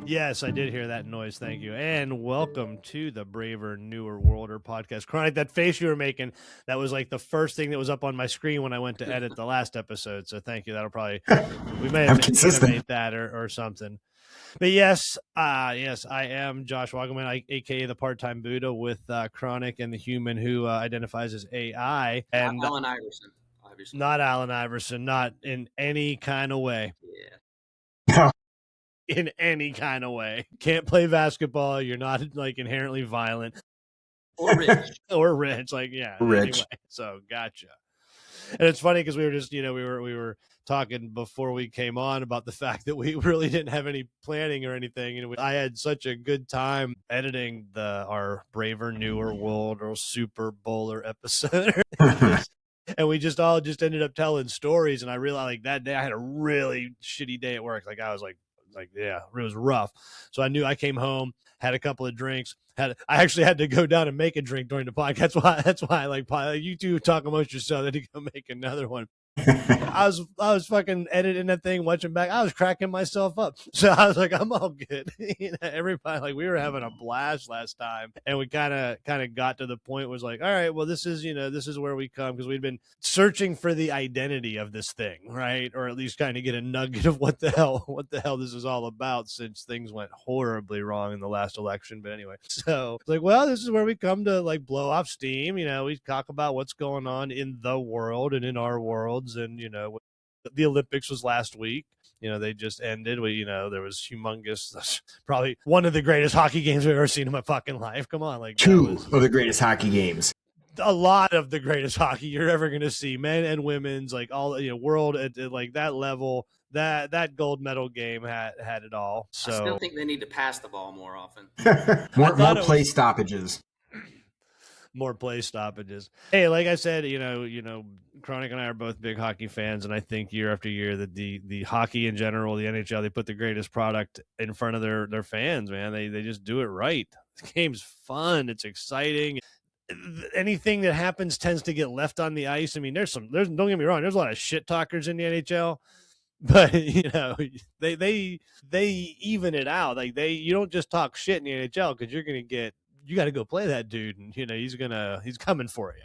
Yes, I did hear that noise. Thank you. And welcome to the Braver, Newer, Worlder podcast. Chronic, that face you were making, that was like the first thing that was up on my screen when I went to edit the last episode. So thank you. That'll probably, we may have I'm to consistent. animate that or something. But yes, yes, I am Josh Wagaman, aka the part-time Buddha, with Chronic and the human who identifies as AI. And not Allen Iverson, obviously. Not Allen Iverson, not in any kind of way. Yeah. In any kind of way. Can't play basketball. You're not like inherently violent Or rich. or rich. Like, yeah. Rich. Anyway, so gotcha. And it's funny because we were just, we were talking before we came on about the fact that we really didn't have any planning or anything. And I had such a good time editing our Braver, Newer, World or Super Bowler episode. And we just ended up telling stories. And I realized like that day I had a really shitty day at work. Like I was like, yeah, it was rough. So I knew I came home, had a couple of drinks. I actually had to go down and make a drink during the podcast. That's why like you two talk amongst yourselves. I had to go make another one. I was fucking editing that thing, watching back. I was cracking myself up. So I was like, I'm all good. Everybody, like, we were having a blast last time, and we kind of got to the point was like, all right, well, this is where we come, because we'd been searching for the identity of this thing, right? Or at least kind of get a nugget of what the hell this is all about, since things went horribly wrong in the last election. But anyway, so it's like, well, this is where we come to like blow off steam. We talk about what's going on in the world and in our world. And the Olympics was last week. They just ended. There was humongous, probably one of the greatest hockey games I've ever seen in my fucking life. Come on, like two of the greatest hockey games. A lot of the greatest hockey you're ever going to see, men and women's, like all world at like that level. That gold medal game had it all. So I still think they need to pass the ball more often. more play stoppages. More play stoppages. Hey, like I said, Chronic and I are both big hockey fans, and I think year after year that the hockey in general, the NHL, they put the greatest product in front of their fans, man. They just do it right. The game's fun. It's exciting. Anything that happens tends to get left on the ice. I mean, there's don't get me wrong, there's a lot of shit talkers in the NHL. But they even it out. Like you don't just talk shit in the NHL, because you got to go play that dude, and he's coming for you.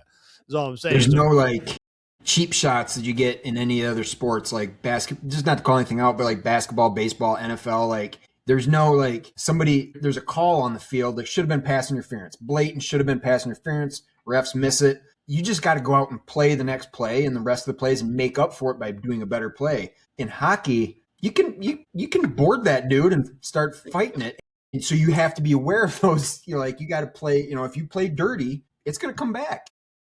That's all I'm saying. There's no like cheap shots that you get in any other sports, like basketball. Just not to call anything out, but like basketball, baseball, NFL. Like there's no like there's a call on the field that should have been pass interference, blatant should have been pass interference. Refs miss it. You just got to go out and play the next play and the rest of the plays and make up for it by doing a better play. In hockey, you can board that dude and start fighting it. And so you have to be aware of those. You got to play. If you play dirty, it's going to come back.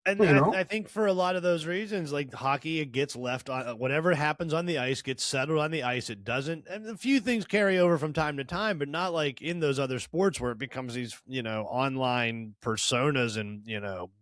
And I think for a lot of those reasons, like hockey, it gets left on whatever happens on the ice gets settled on the ice. It doesn't, and a few things carry over from time to time, but not like in those other sports where it becomes these, online personas and,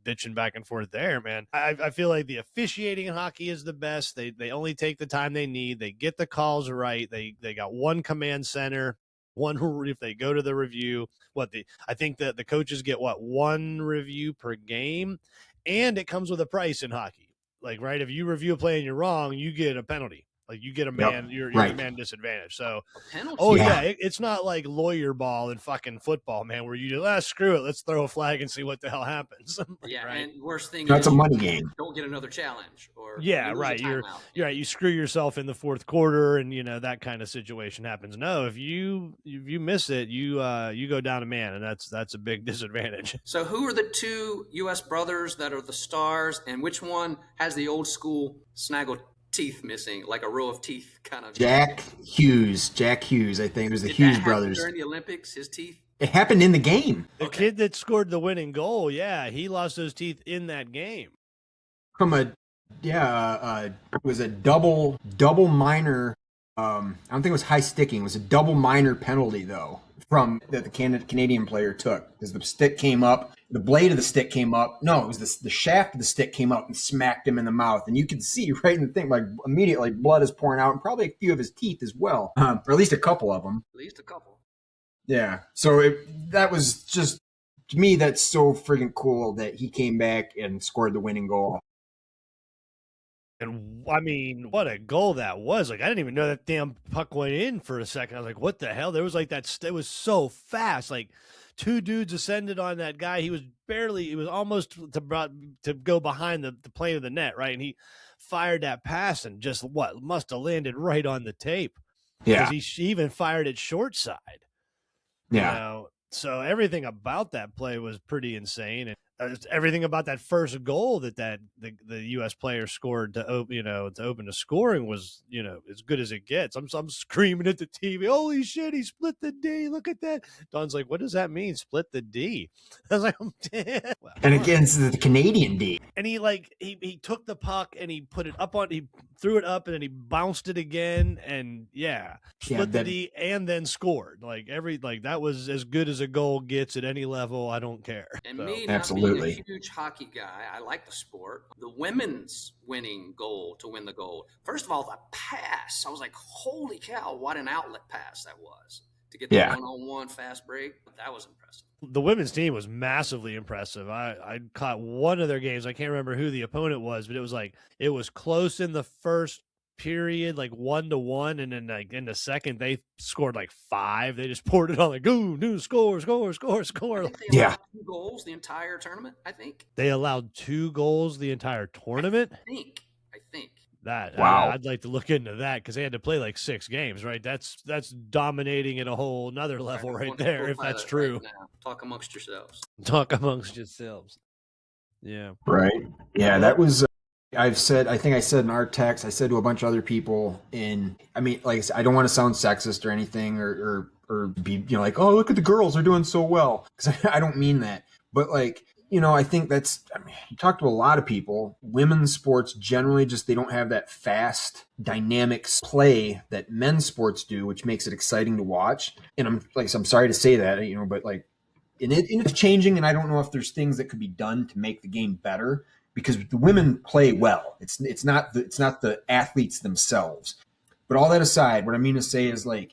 bitching back and forth there, man. I feel like the officiating in hockey is the best. They only take the time they need. They get the calls right. They got one command center. One who, if they go to the review, I think that the coaches get one review per game. And it comes with a price in hockey. Like, right, if you review a play and you're wrong, you get a penalty. Like, you get a man, you're a man disadvantage. So, it's not like lawyer ball in fucking football, man, where you just, screw it, let's throw a flag and see what the hell happens. And worst thing that's a money game. Don't get another challenge. Or right. You're right. You screw yourself in the fourth quarter, and that kind of situation happens. No, if you miss it, you go down a man, and that's a big disadvantage. So, who are the two U.S. brothers that are the stars, and which one has the old school snaggle teeth missing, like a row of teeth kind of? Jack Hughes, I think it was the Hughes brothers. During the Olympics, his teeth? It happened in the game. The kid that scored the winning goal, he lost those teeth in that game. From it was a double minor. I don't think it was high sticking. It was a double minor penalty though, from that the Canadian player took, because the stick came up. The blade of the stick came up. No, it was the shaft of the stick came up and smacked him in the mouth. And you could see right in the thing, like immediately blood is pouring out, and probably a few of his teeth as well, or at least a couple of them. At least a couple. Yeah. So that was just, to me, that's so friggin' cool that he came back and scored the winning goal. And I mean, what a goal that was. Like, I didn't even know that damn puck went in for a second. I was like, what the hell? There was like that, it was so fast. Like, two dudes ascended on that guy. He was almost to go behind the plane of the net, right? And he fired that pass and just must have landed right on the tape. Yeah. Because he even fired it short side. Yeah. So everything about that play was pretty insane. And everything about that first goal that the U.S. player scored to open the scoring was as good as it gets. I'm screaming at the TV, holy shit, he split the D! Look at that. Don's like, what does that mean? Split the D? I was like, well, and against the Canadian D. And he took the puck and he threw it up and then he bounced it again and split the D and then scored. That was as good as a goal gets at any level. I don't care. And me, not being a huge hockey guy, I like the sport. The women's winning goal to win the gold. First of all, the pass. I was like, holy cow, what an outlet pass that was. To get the one-on-one fast break, that was impressive. The women's team was massively impressive. I caught one of their games. I can't remember who the opponent was, but it was close in the first period, like 1-1, and then like in the second they scored like 5. They just poured it on like score. I think they allowed 2 goals the entire tournament. I think they allowed 2 goals the entire tournament. I think. That wow. I'd like to look into that because they had to play like 6 games, right? That's dominating at a whole another level right there, if that's true. Right, talk amongst yourselves. Yeah. Right. Yeah, that was. I think I said in our text. I said to a bunch of other people. I mean, like I said, I don't want to sound sexist or anything, or be like, oh, look at the girls, they're doing so well, because I don't mean that, but like. I think you talk to a lot of people, women's sports generally they don't have that fast dynamic play that men's sports do, which makes it exciting to watch. And I'm sorry to say that, but like, and it's changing. And I don't know if there's things that could be done to make the game better because the women play well. It's not the athletes themselves, but all that aside, what I mean to say is like,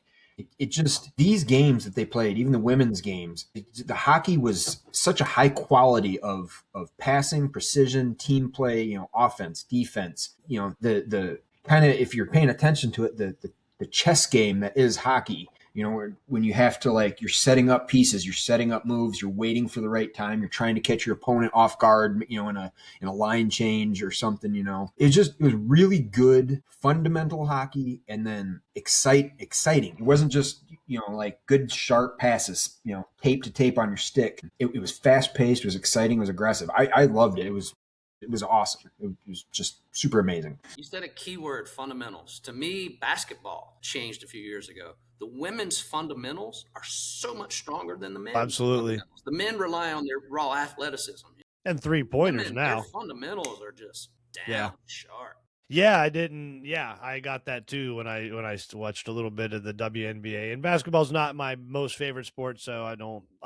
it just, these games that they played, even the women's games, the hockey was such a high quality of passing, precision, team play, offense, defense, the kind of, if you're paying attention to it, the chess game that is hockey, when you have to, like, you're setting up pieces, you're setting up moves, you're waiting for the right time, you're trying to catch your opponent off guard, in a line change or something, it was really good fundamental hockey, and then exciting. It wasn't just, like good sharp passes, tape to tape on your stick. It was fast paced, it was exciting, it was aggressive. I loved it. It was awesome. It was just super amazing. You said a keyword, fundamentals. To me, basketball changed a few years ago. The women's fundamentals are so much stronger than the men's. Absolutely. The men rely on their raw athleticism. And 3-pointers now. Their fundamentals are just down sharp. Yeah, I got that too when I watched a little bit of the WNBA. And basketball's not my most favorite sport, so I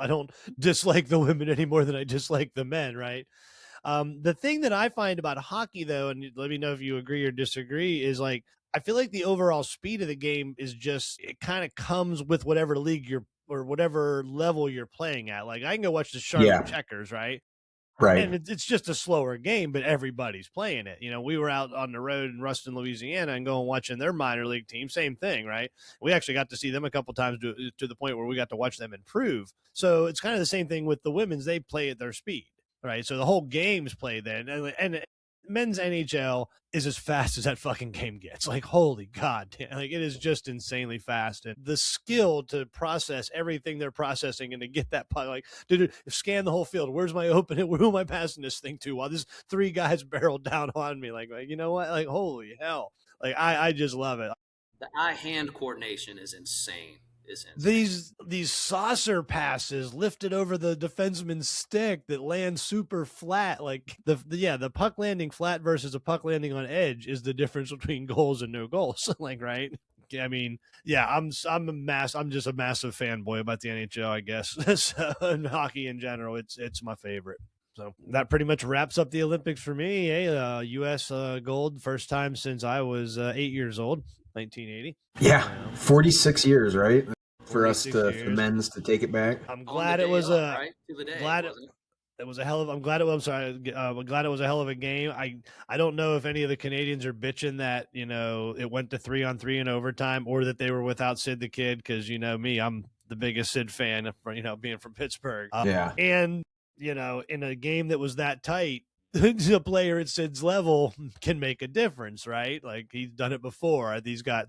don't dislike the women any more than I dislike the men, right? The thing that I find about hockey, though, and let me know if you agree or disagree, is like, I feel like the overall speed of the game is just, it kind of comes with whatever league or whatever level you're playing at. Like, I can go watch the Charlotte Checkers, right? Right. And it's just a slower game, but everybody's playing it. We were out on the road in Ruston, Louisiana, and going watching their minor league team. Same thing, right? We actually got to see them a couple times to the point where we got to watch them improve. So it's kind of the same thing with the women's. They play at their speed, right? So the whole game's played then. And men's NHL is as fast as that fucking game gets. Like, holy God, like, it is just insanely fast. And the skill to process everything they're processing and to get that puck, like, dude, scan the whole field. Where's my opening? Who am I passing this thing to? While there's 3 guys barreled down on me. Like, you know what? Like, holy hell. Like, I just love it. The eye-hand coordination is insane. These saucer passes lifted over the defenseman's stick that land super flat, like the puck landing flat versus a puck landing on edge is the difference between goals and no goals. Like, right? I mean, yeah, I'm just a massive fanboy about the NHL, I guess. So, and hockey in general, it's my favorite. So that pretty much wraps up the Olympics for me. U.S. Gold, first time since I was 8 years old, 1980. Yeah, 46 years, right? For us, the men's, to take it back. I'm glad it was It was a hell of. I'm glad it was. I'm sorry. I'm glad it was a hell of a game. I don't know if any of the Canadians are bitching that it went to 3-on-3 in overtime, or that they were without Sid the Kid, because me, I'm the biggest Sid fan. Being from Pittsburgh. Yeah. And in a game that was that tight, a player at Sid's level can make a difference, right? Like, he's done it before. He's got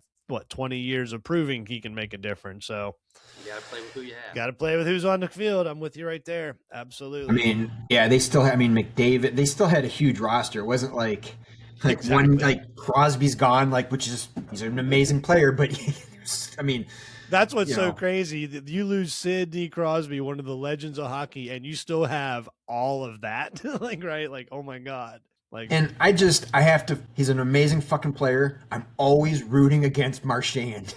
20 years of proving he can make a difference. So you got to play with who you have. Got to play with who's on the field. I'm with you right there. Absolutely. I mean, yeah, they still had, McDavid, they still had a huge roster. It wasn't like Exactly. one, like Crosby's gone, which is, he's an amazing player, but I mean, that's what's so crazy. You lose Sidney Crosby, one of the legends of hockey, and you still have all of that. Right? Like, oh my God. And I have to, he's an amazing fucking player. I'm always rooting against Marchand.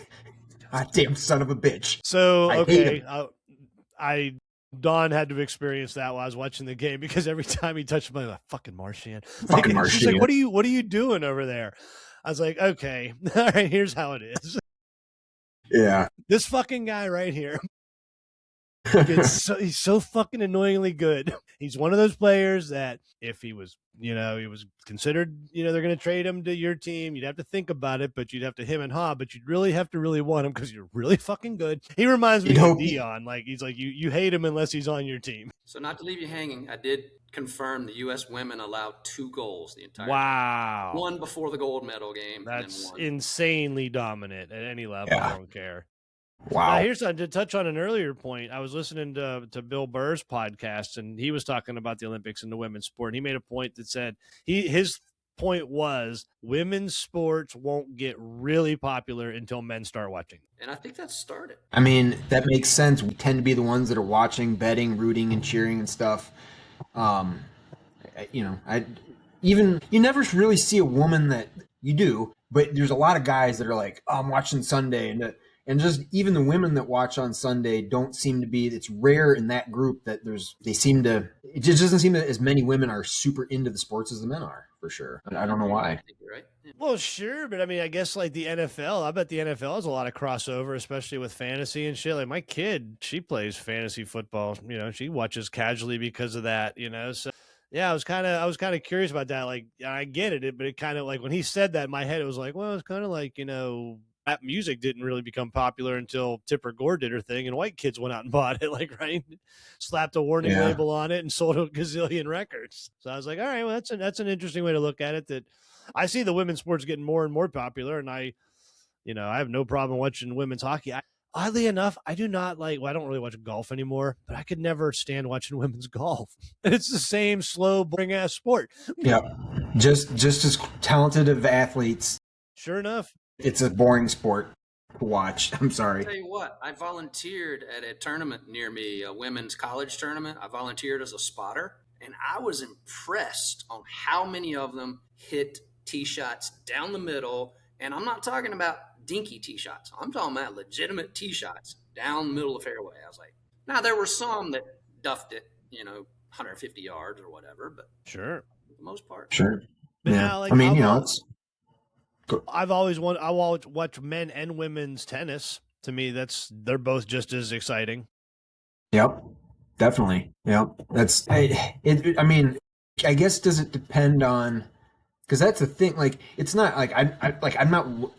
God damn son of a bitch. So, okay. Dawn had to experience that while I was watching the game, because every time he touched my fucking Marchand. Fucking Marchand. She's like, what are you doing over there? I was like, okay, all right, here's how it is. Yeah. This fucking guy right here. He's so fucking annoyingly good. He's one of those players that if he was considered, they're going to trade him to your team, you'd have to think about it, but you'd have to him and haw, but you'd really have to really want him because you're really fucking good. He reminds me of Dion. Like, he's like, you hate him unless he's on your team. So not to leave you hanging, I did confirm the U.S. women allowed 2 goals the entire game. One before the gold medal game. That's and insanely dominant at any level. Yeah. I don't care. Wow. Now, here's to touch on an earlier point. I was listening to Bill Burr's podcast, and he was talking about the Olympics and the women's sport. And he made a point that said his point was women's sports won't get really popular until men start watching. And I think that started. I mean, that makes sense. We tend to be the ones that are watching, betting, rooting, and cheering and stuff. You never really see a woman that you do, but there's a lot of guys that are like, oh, I'm watching Sunday, and just even the women that watch on Sunday don't seem to be, it's rare in that group that it just doesn't seem that as many women are super into the sports as the men are, for sure. I don't know why. I think you're right. Yeah. Well, sure, but I mean, I guess like the NFL, I bet the NFL has a lot of crossover, especially with fantasy and shit. Like, my kid, she plays fantasy football, she watches casually because of that, so. Yeah, I was kind of curious about that. Like, I get it, but it kind of, like, when he said that in my head, it was like, well, it's kind of like, rap music didn't really become popular until Tipper Gore did her thing, and white kids went out and bought it, like, right, slapped a warning label on it and sold a gazillion records. So I was like, all right, well, that's an interesting way to look at it. That I see the women's sports getting more and more popular, and I have no problem watching women's hockey. Oddly enough, I do not I don't really watch golf anymore, but I could never stand watching women's golf. It's the same slow, boring ass sport. Yeah. Just as talented of athletes. Sure enough. It's a boring sport to watch. I'm sorry. I'll tell you what, I volunteered at a tournament near me, a women's college tournament. I volunteered as a spotter, and I was impressed on how many of them hit tee shots down the middle. And I'm not talking about dinky tee shots. I'm talking about legitimate tee shots down the middle of the fairway. I was like, now there were some that duffed it, 150 yards or whatever, but sure, for the most part. Sure. But yeah. Now, I've always watch men and women's tennis. To me, they're both just as exciting. Yep, definitely. Yep, I guess, does it depend on? Because that's the thing. Like, it's not like I'm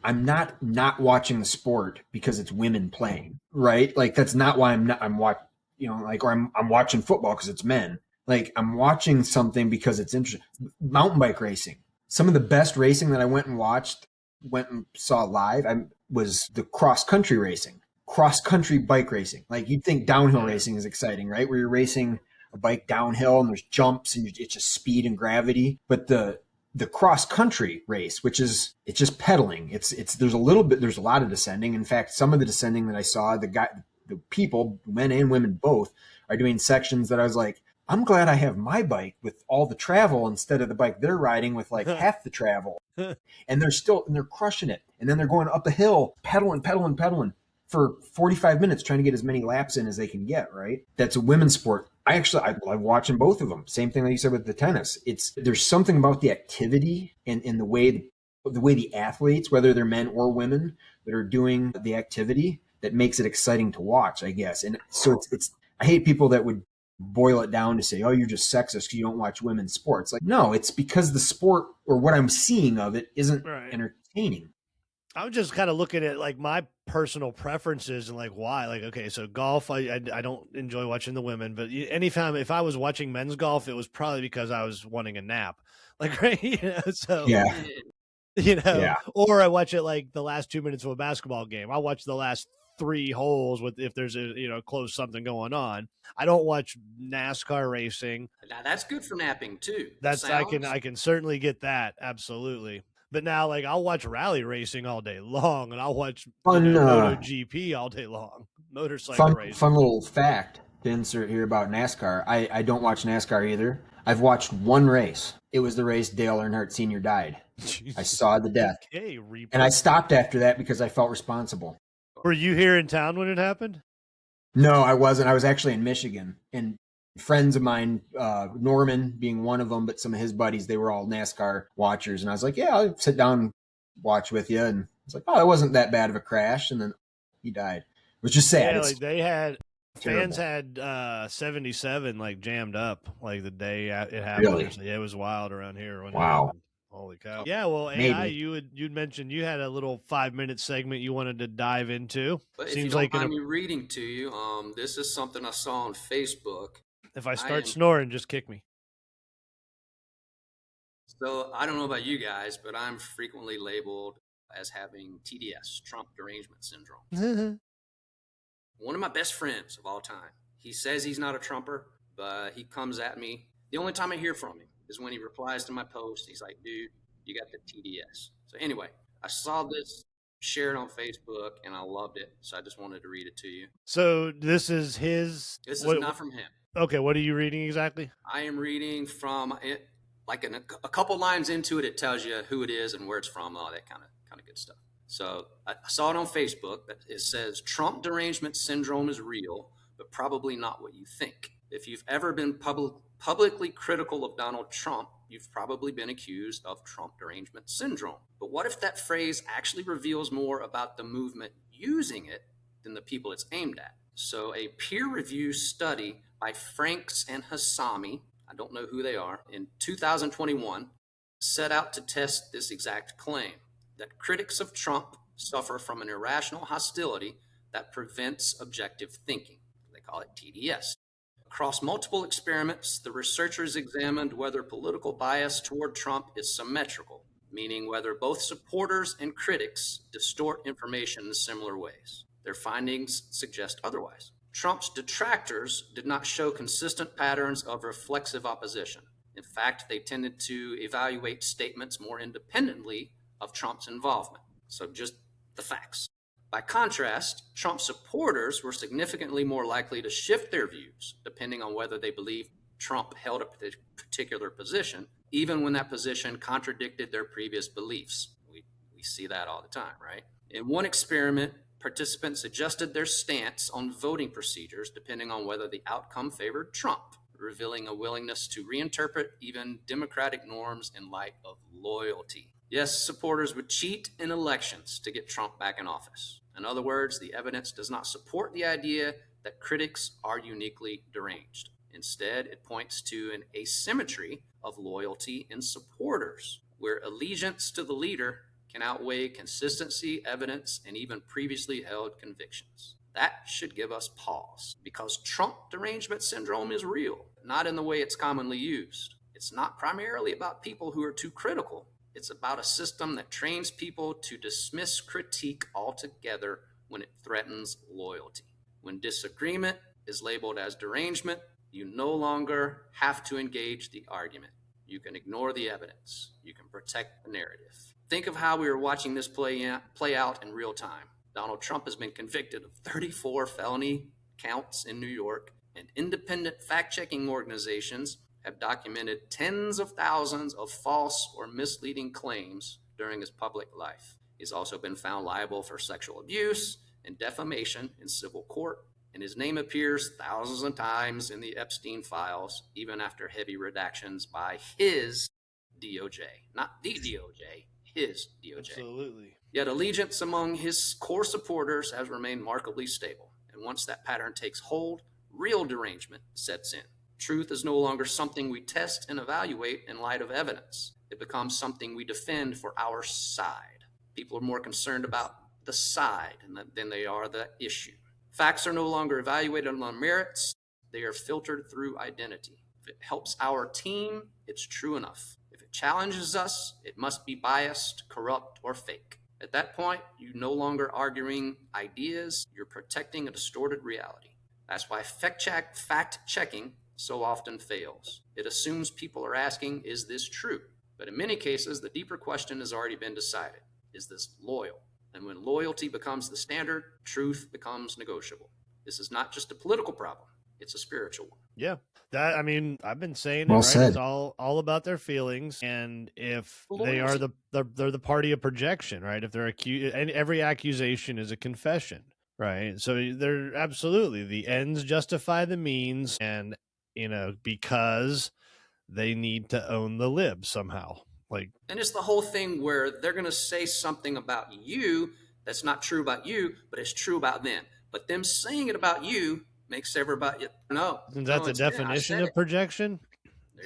not watching the sport because it's women playing, right? Like, that's not why I'm watching football because it's men. Like, I'm watching something because it's interesting. Mountain bike racing. Some of the best racing that I went and saw live was the cross country bike racing. Like, you'd think downhill racing is exciting, right? Where you're racing a bike downhill and there's jumps and it's just speed and gravity. But the cross country race, which is, it's just pedaling. There's a lot of descending. In fact, some of the descending that I saw, the people, men and women both, are doing sections that I was like, I'm glad I have my bike with all the travel instead of the bike they're riding with like half the travel. And they're crushing it. And then they're going up a hill, pedaling for 45 minutes, trying to get as many laps in as they can get, right? That's a women's sport. I love watching both of them. Same thing like you said with the tennis. There's something about the activity and the way the athletes, whether they're men or women, that are doing the activity that makes it exciting to watch, I guess. And so I hate people that would boil it down to say, oh, you're just sexist because you don't watch women's sports. Like, no, it's because the sport or what I'm seeing of it isn't Right. entertaining. I'm just kind of looking at like my personal preferences and like why. Like, okay, so golf, I don't enjoy watching the women, but anytime if I was watching men's golf, it was probably because I was wanting a nap. Like, right, so Yeah. Yeah. or I watch it like the last 2 minutes of a basketball game. I watch the last 3 holes with if there's a close something going on. I don't watch NASCAR racing. Now that's good for napping too. That's Sounds. I can certainly get that, absolutely. But now, like, I'll watch rally racing all day long, and I'll watch Fun, MotoGP all day long, motorcycle racing. fun little fact to insert here about NASCAR. I don't watch NASCAR either. I've watched one race. It was the race Dale Earnhardt Sr. died. Jesus. I saw the death. Okay, and I stopped after that because I felt responsible. Were you here in town when it happened? No, I wasn't. I was actually in Michigan. And friends of mine, Norman being one of them, but some of his buddies, they were all NASCAR watchers. And I was like, yeah, I'll sit down and watch with you. And it's like, oh, it wasn't that bad of a crash. And then he died. It was just sad. Yeah, like they had terrible. fans had 77 like jammed up like the day it happened. Really? So, yeah, it was wild around here when it Wow. happened. Holy cow. Yeah, well, AI, you'd mentioned you had a little 5-minute segment you wanted to dive into. But Seems if you don't like mind me reading to you, this is something I saw on Facebook. If I start snoring, just kick me. So I don't know about you guys, but I'm frequently labeled as having TDS, Trump Derangement Syndrome. One of my best friends of all time. He says he's not a Trumper, but he comes at me. The only time I hear from him is when he replies to my post. He's like, dude, you got the TDS. So anyway, I saw this shared on Facebook and I loved it. So I just wanted to read it to you. So this is his. This is not from him. Okay, what are you reading exactly? I am reading from it, like a couple lines into it. It tells you who it is and where it's from, all that kind of good stuff. So I saw it on Facebook. It says Trump derangement syndrome is real, but probably not what you think. If you've ever been publicly critical of Donald Trump, you've probably been accused of Trump derangement syndrome. But what if that phrase actually reveals more about the movement using it than the people it's aimed at? So a peer-reviewed study by Franks and Hassami, I don't know who they are, in 2021 set out to test this exact claim, that critics of Trump suffer from an irrational hostility that prevents objective thinking. They call it TDS. Across multiple experiments, the researchers examined whether political bias toward Trump is symmetrical, meaning whether both supporters and critics distort information in similar ways. Their findings suggest otherwise. Trump's detractors did not show consistent patterns of reflexive opposition. In fact, they tended to evaluate statements more independently of Trump's involvement. So just the facts. By contrast, Trump supporters were significantly more likely to shift their views depending on whether they believed Trump held a particular position, even when that position contradicted their previous beliefs. We see that all the time, right? In one experiment, participants adjusted their stance on voting procedures depending on whether the outcome favored Trump, revealing a willingness to reinterpret even democratic norms in light of loyalty. Yes, supporters would cheat in elections to get Trump back in office. In other words, the evidence does not support the idea that critics are uniquely deranged. Instead, it points to an asymmetry of loyalty in supporters, where allegiance to the leader can outweigh consistency, evidence, and even previously held convictions. That should give us pause, because Trump derangement syndrome is real, not in the way it's commonly used. It's not primarily about people who are too critical. It's about a system that trains people to dismiss critique altogether when it threatens loyalty. When disagreement is labeled as derangement, you no longer have to engage the argument. You can ignore the evidence. You can protect the narrative. Think of how we are watching this play out in real time. Donald Trump has been convicted of 34 felony counts in New York, and independent fact-checking organizations have documented tens of thousands of false or misleading claims during his public life. He's also been found liable for sexual abuse and defamation in civil court, and his name appears thousands of times in the Epstein files, even after heavy redactions by his DOJ. Not the DOJ, his DOJ. Absolutely. Yet allegiance among his core supporters has remained markedly stable. And once that pattern takes hold, Real derangement sets in. Truth is no longer something we test and evaluate in light of evidence. It becomes something we defend for our side. People are more concerned about the side than they are the issue. Facts are no longer evaluated on merits. They are filtered through identity. If it helps our team, it's true enough. If it challenges us, it must be biased, corrupt, or fake. At that point, you're no longer arguing ideas, you're protecting a distorted reality. That's why fact checking so often fails. It assumes people are asking, is this true? But in many cases, the deeper question has already been decided. Is this loyal? And when loyalty becomes the standard, truth becomes negotiable. This is not just a political problem. It's a spiritual one. Yeah. That, I mean, I've been saying Well it, right? said. It's all about their feelings. And if they are they're the party of projection, right? If they're accused, and every accusation is a confession, right? So they're absolutely, the ends justify the means, and, you know, because they need to own the lib somehow. Like, and it's the whole thing where they're going to say something about you that's not true about you, but it's true about them. But them saying it about you makes everybody know. Isn't that the definition of projection?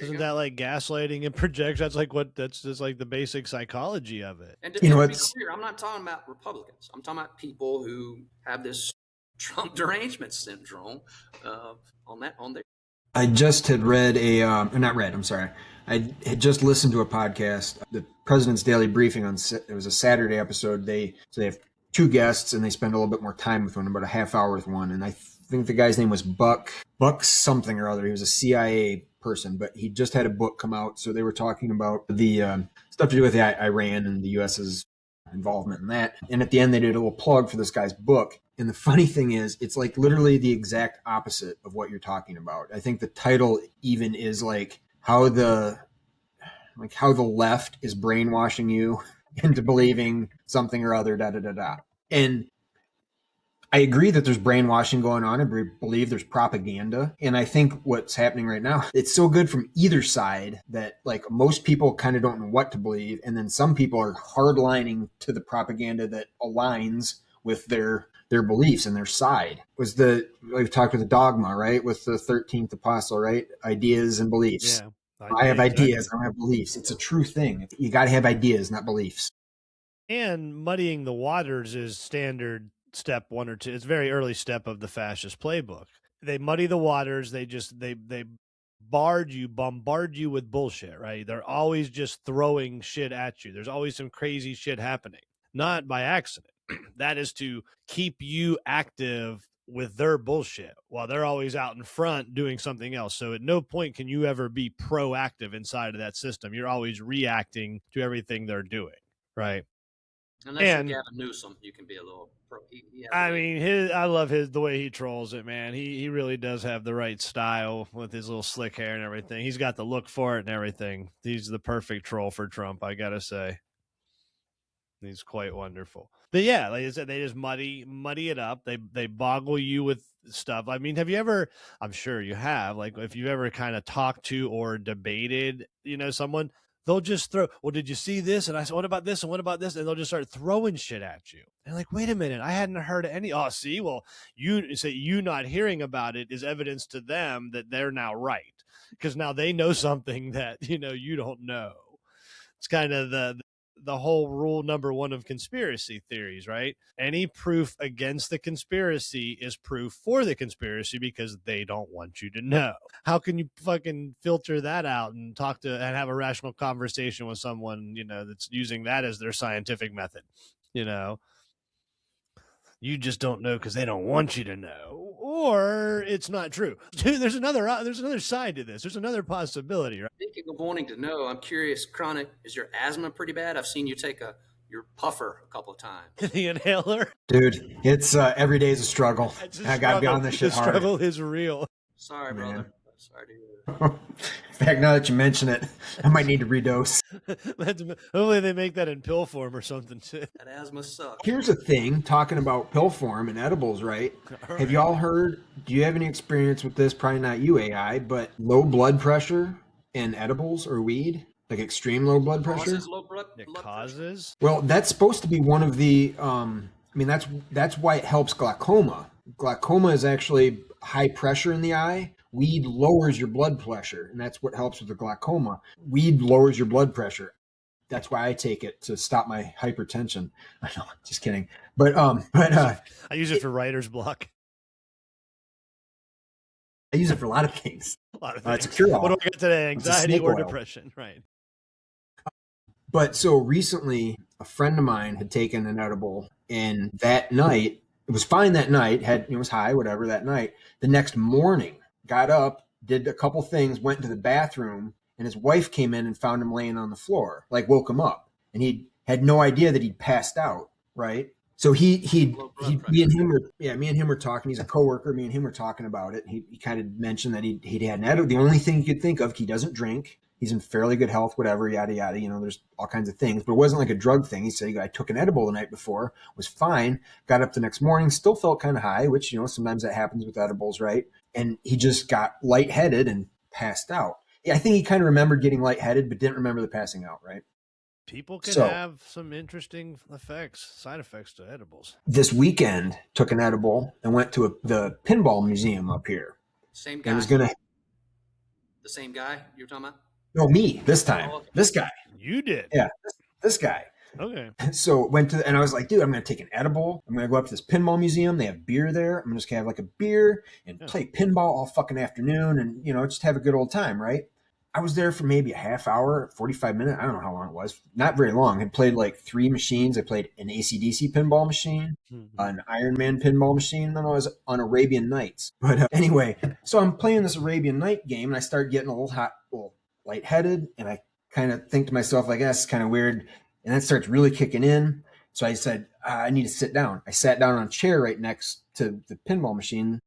Isn't that like gaslighting and projection? That's just like the basic psychology of it. And to be clear, I'm not talking about Republicans. I'm talking about people who have this Trump Derangement Syndrome on their. I just had read I had just listened to a podcast, the President's Daily Briefing. It was a Saturday episode. They have two guests, and they spend a little bit more time with one, about a half hour with one. And I think the guy's name was Buck something or other. He was a CIA person, but he just had a book come out. So they were talking about the stuff to do with Iran and the U.S.'s involvement in that. And at the end, they did a little plug for this guy's book. And the funny thing is, it's like literally the exact opposite of what you're talking about. I think the title even is like how the left is brainwashing you into believing something or other, da da da da. And I agree that there's brainwashing going on. I believe there's propaganda. And I think what's happening right now, it's so good from either side that like most people kind of don't know what to believe. And then some people are hardlining to the propaganda that aligns with their beliefs and their side. We've talked with the dogma, right? With the 13th apostle, right? Ideas and beliefs. Yeah. I have ideas. Exactly. I don't have beliefs. It's a true thing. You got to have ideas, not beliefs. And muddying the waters is standard step 1 or 2. It's a very early step of the fascist playbook. They muddy the waters. They bombard you with bullshit, right? They're always just throwing shit at you. There's always some crazy shit happening, not by accident. That is to keep you active with their bullshit while they're always out in front doing something else. So at no point can you ever be proactive inside of that system. You're always reacting to everything they're doing, right? Unless you're Gavin Newsom, you can be a little pro. I love the way he trolls it, man. He really does have the right style with his little slick hair and everything. He's got the look for it and everything. He's the perfect troll for Trump, I gotta say. He's quite wonderful. But yeah, like I said, they just muddy it up. They boggle you with stuff. I mean, have you ever, I'm sure you have, like if you've ever kind of talked to or debated, someone, they'll just throw, well, did you see this? And I said, what about this? And what about this? And they'll just start throwing shit at you. And like, wait a minute, I hadn't heard any. Oh, see, well, you not hearing about it is evidence to them that they're now right. Because now they know something that, you don't know. It's kind of the whole rule number 1 of conspiracy theories, right? Any proof against the conspiracy is proof for the conspiracy because they don't want you to know. How can you fucking filter that out and talk to and have a rational conversation with someone, that's using that as their scientific method? You just don't know because they don't want you to know, or it's not true. There's another side to this. There's another possibility, right? Speaking of wanting to know, I'm curious, Chronic, is your asthma pretty bad? I've seen you take your puffer a couple of times. The inhaler? Dude, it's every day is a struggle. I got to be on this shit hard. The struggle is real. Sorry, man. Brother. Sorry to hear that. In fact, now that you mention it, I might need to redose. Hopefully they make that in pill form or something too. That asthma sucks. Here's a thing, talking about pill form and edibles, right? Have you all heard, do you have any experience with this? Probably not you, AI, but low blood pressure and edibles or weed? Like extreme low blood pressure? Causes? Well, that's supposed to be one of the, that's why it helps glaucoma. Glaucoma is actually high pressure in the eye. Weed lowers your blood pressure, and that's what helps with the glaucoma. Weed lowers your blood pressure. That's why I take it to stop my hypertension. I know, just kidding. I use it for writer's block. I use it for a lot of things. A lot of things. It's a cure-all. What do I got today? Anxiety or depression, right? But so recently, a friend of mine had taken an edible, and that night, it was fine that night, it was high, whatever, that night. The next morning, got up, did a couple things, went to the bathroom, and his wife came in and found him laying on the floor, like woke him up. And he had no idea that he'd passed out, right? So me and him were talking. He's a coworker. Me and him were talking about it. He kind of mentioned that he'd had an edible. The only thing he could think of, he doesn't drink. He's in fairly good health, whatever, yada, yada. You know, there's all kinds of things, but it wasn't like a drug thing. He said, I took an edible the night before, was fine, got up the next morning, still felt kind of high, which, you know, sometimes that happens with edibles, right? And he just got lightheaded and passed out. Yeah, I think he kind of remembered getting lightheaded, but didn't remember the passing out, right? People can have some interesting side effects to edibles. This weekend, took an edible and went to the pinball museum up here. Same guy. The same guy you're talking about? No, me this time. Oh, okay. This guy. You did? Yeah, this guy. Okay. So went to, and I was like, dude, I'm going to take an edible. I'm going to go up to this pinball museum. They have beer there. I'm just going to have like a beer and play pinball all fucking afternoon and, you know, just have a good old time, right? I was there for maybe a half hour, 45 minutes. I don't know how long it was. Not very long. I played like 3 machines. I played an AC/DC pinball machine, an Iron Man pinball machine, and then I was on Arabian Nights. But anyway, so I'm playing this Arabian Night game, and I start getting a little lightheaded, and I kind of think to myself, like, that's kind of weird. And that starts really kicking in. So I said, I need to sit down. I sat down on a chair right next to the pinball machine.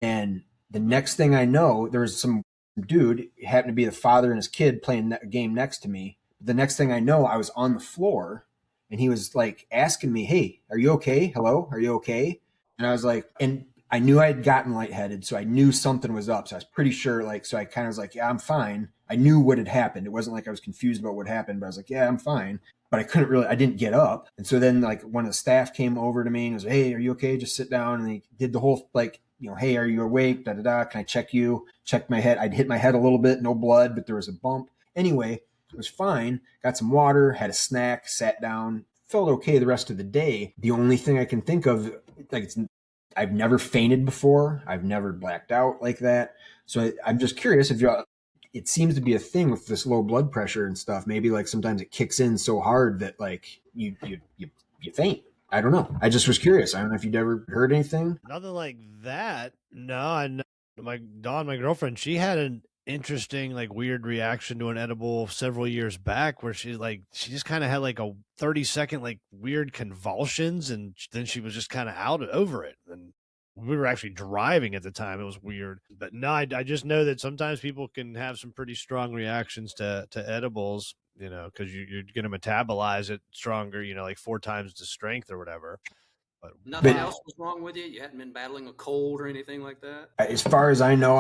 And the next thing I know, there was some dude, happened to be the father and his kid playing a game next to me. The next thing I know, I was on the floor and he was like asking me, hey, are you okay? Hello? Are you okay? And I was like, and I knew I had gotten lightheaded. So I knew something was up. So I was pretty sure, like, so I kind of was like, yeah, I'm fine. I knew what had happened. It wasn't like I was confused about what happened, but I was like, yeah, I'm fine. But I didn't get up. And so then like one of the staff came over to me and was, hey, are you okay? Just sit down. And he did the whole, like, you know, hey, are you awake? Da, da, da. Can I check you? Check my head. I'd hit my head a little bit, no blood, but there was a bump. Anyway, it was fine. Got some water, had a snack, sat down, felt okay the rest of the day. The only thing I can think of, like, I've never fainted before. I've never blacked out like that. So I'm just curious if it seems to be a thing with this low blood pressure and stuff. Maybe like sometimes it kicks in so hard that like you faint. I don't know. I just was curious. I don't know if you'd ever heard anything. Nothing like that. No, I know. My girlfriend, she had an interesting, like, weird reaction to an edible several years back where she just kind of had like a 30-second, like, weird convulsions. And then she was just kind of out over it. And we were actually driving at the time. It was weird. But no, I just know that sometimes people can have some pretty strong reactions to edibles, you know, because you're going to metabolize it stronger, you know, like 4 times the strength or whatever. But nothing else was wrong with you? You hadn't been battling a cold or anything like that? As far as I know,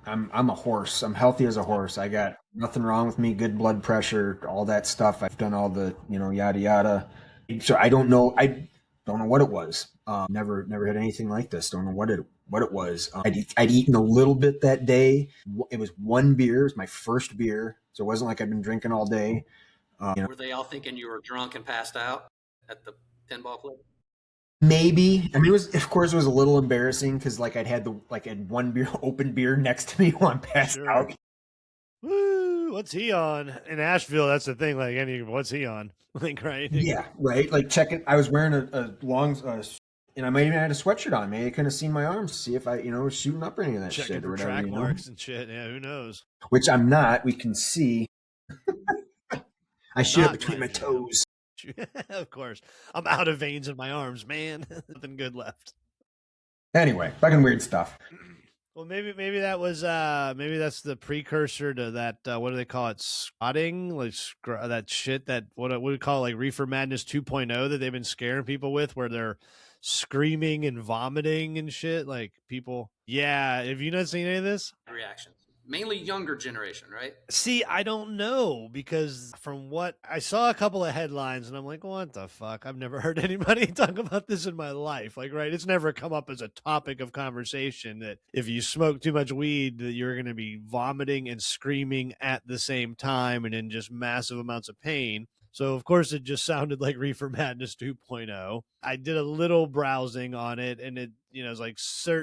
I'm a horse. I'm healthy as a horse. I got nothing wrong with me. Good blood pressure, all that stuff. I've done all the, you know, yada yada. So I don't know. I don't know what it was. Never had anything like this. Don't know what it was. I'd eaten a little bit that day. It was 1 beer. It was my first beer, so it wasn't like I'd been drinking all day. You know. Were they all thinking you were drunk and passed out at the pinball place? Maybe. I mean, of course, it was a little embarrassing because like I'd had 1 beer, open beer next to me while I'm passed out. Woo! What's he on in Asheville? That's the thing. Like, what's he on? Like, right? Yeah, right. Like checking. I was wearing a long, and I might even had a sweatshirt on. Maybe I couldn't have seen my arms to see if I, you know, was shooting up or any of that checking shit or whatever. Track marks and shit. Yeah, who knows? Which I'm not. We can see. I shoot it between my toes. Of course. I'm out of veins in my arms, man. Nothing good left. Anyway, fucking weird stuff. Well, maybe that was maybe that's the precursor to that. What do they call it? Squatting, like that shit. That what do we call it, like Reefer Madness 2.0 that they've been scaring people with, where they're screaming and vomiting and shit. Like people. Yeah, have you not seen any of this? Reactions. Mainly younger generation, right? See, I don't know, because from what I saw a couple of headlines and I'm like, what the fuck? I've never heard anybody talk about this in my life. Like, right? It's never come up as a topic of conversation that if you smoke too much weed, that you're going to be vomiting and screaming at the same time and in just massive amounts of pain. So of course it just sounded like Reefer Madness 2.0. I did a little browsing on it, and it, it's like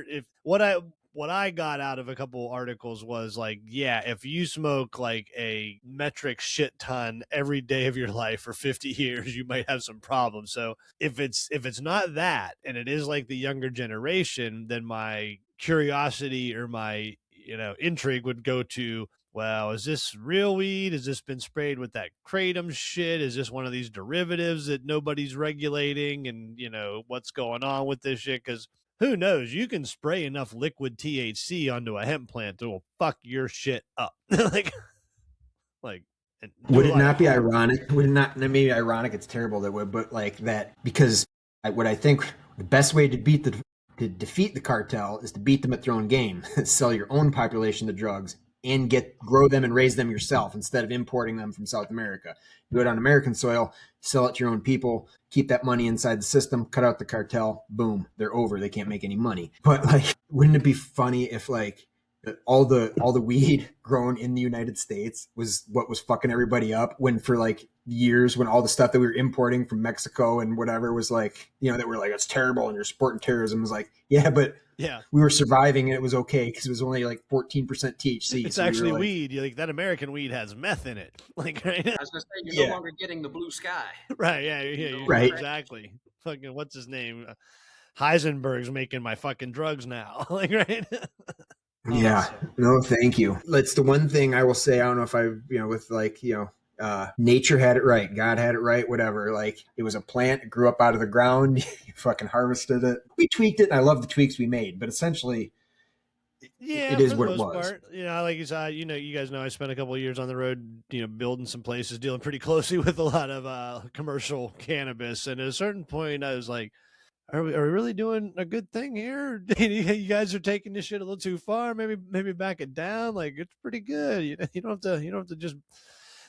if what I got out of a couple articles was like, yeah, if you smoke like a metric shit ton every day of your life for 50 years, you might have some problems. So if it's not that, and it is like the younger generation, then my curiosity or my intrigue would go to, well, is this real weed? Has this been sprayed with that kratom shit? Is this one of these derivatives that nobody's regulating? And, what's going on with this shit? Because who knows? You can spray enough liquid THC onto a hemp plant that will fuck your shit up. like, and do Would a it lot not of be harm. ironic? Would it not, maybe ironic, it's terrible that would, but like that, because what I think the best way to defeat the cartel is to beat them at their own game. Sell your own population the drugs and grow them and raise them yourself instead of importing them from South America. Do it on American soil, sell it to your own people, keep that money inside the system, cut out the cartel, boom, they're over. They can't make any money. But like, wouldn't it be funny if like all the weed grown in the United States was what was fucking everybody up, when for like years, when all the stuff that we were importing from Mexico and whatever was like, that we're like, it's terrible and you're supporting terrorism, was like, yeah, but Yeah, we were surviving and it was okay because it was only like 14% THC. it's So we were actually like, weed. Like, that American weed has meth in it. Like, right? I was going to say, you're no yeah, longer getting the blue sky. Right. Yeah. Yeah. No right. Exactly. Fucking, what's his name? Heisenberg's making my fucking drugs now. Like, right. Yeah, So no, thank you. That's the one thing I will say. I don't know if with like, nature had it right. God had it right, whatever. Like, it was a plant, it grew up out of the ground. You fucking harvested it. We tweaked it, and I love the tweaks we made, but essentially yeah, it for is the what it most was. part, like you said, you guys know I spent a couple of years on the road, building some places, dealing pretty closely with a lot of commercial cannabis. And at a certain point, I was like, are we really doing a good thing here? You guys are taking this shit a little too far. Maybe back it down. Like, it's pretty good. You don't have to just.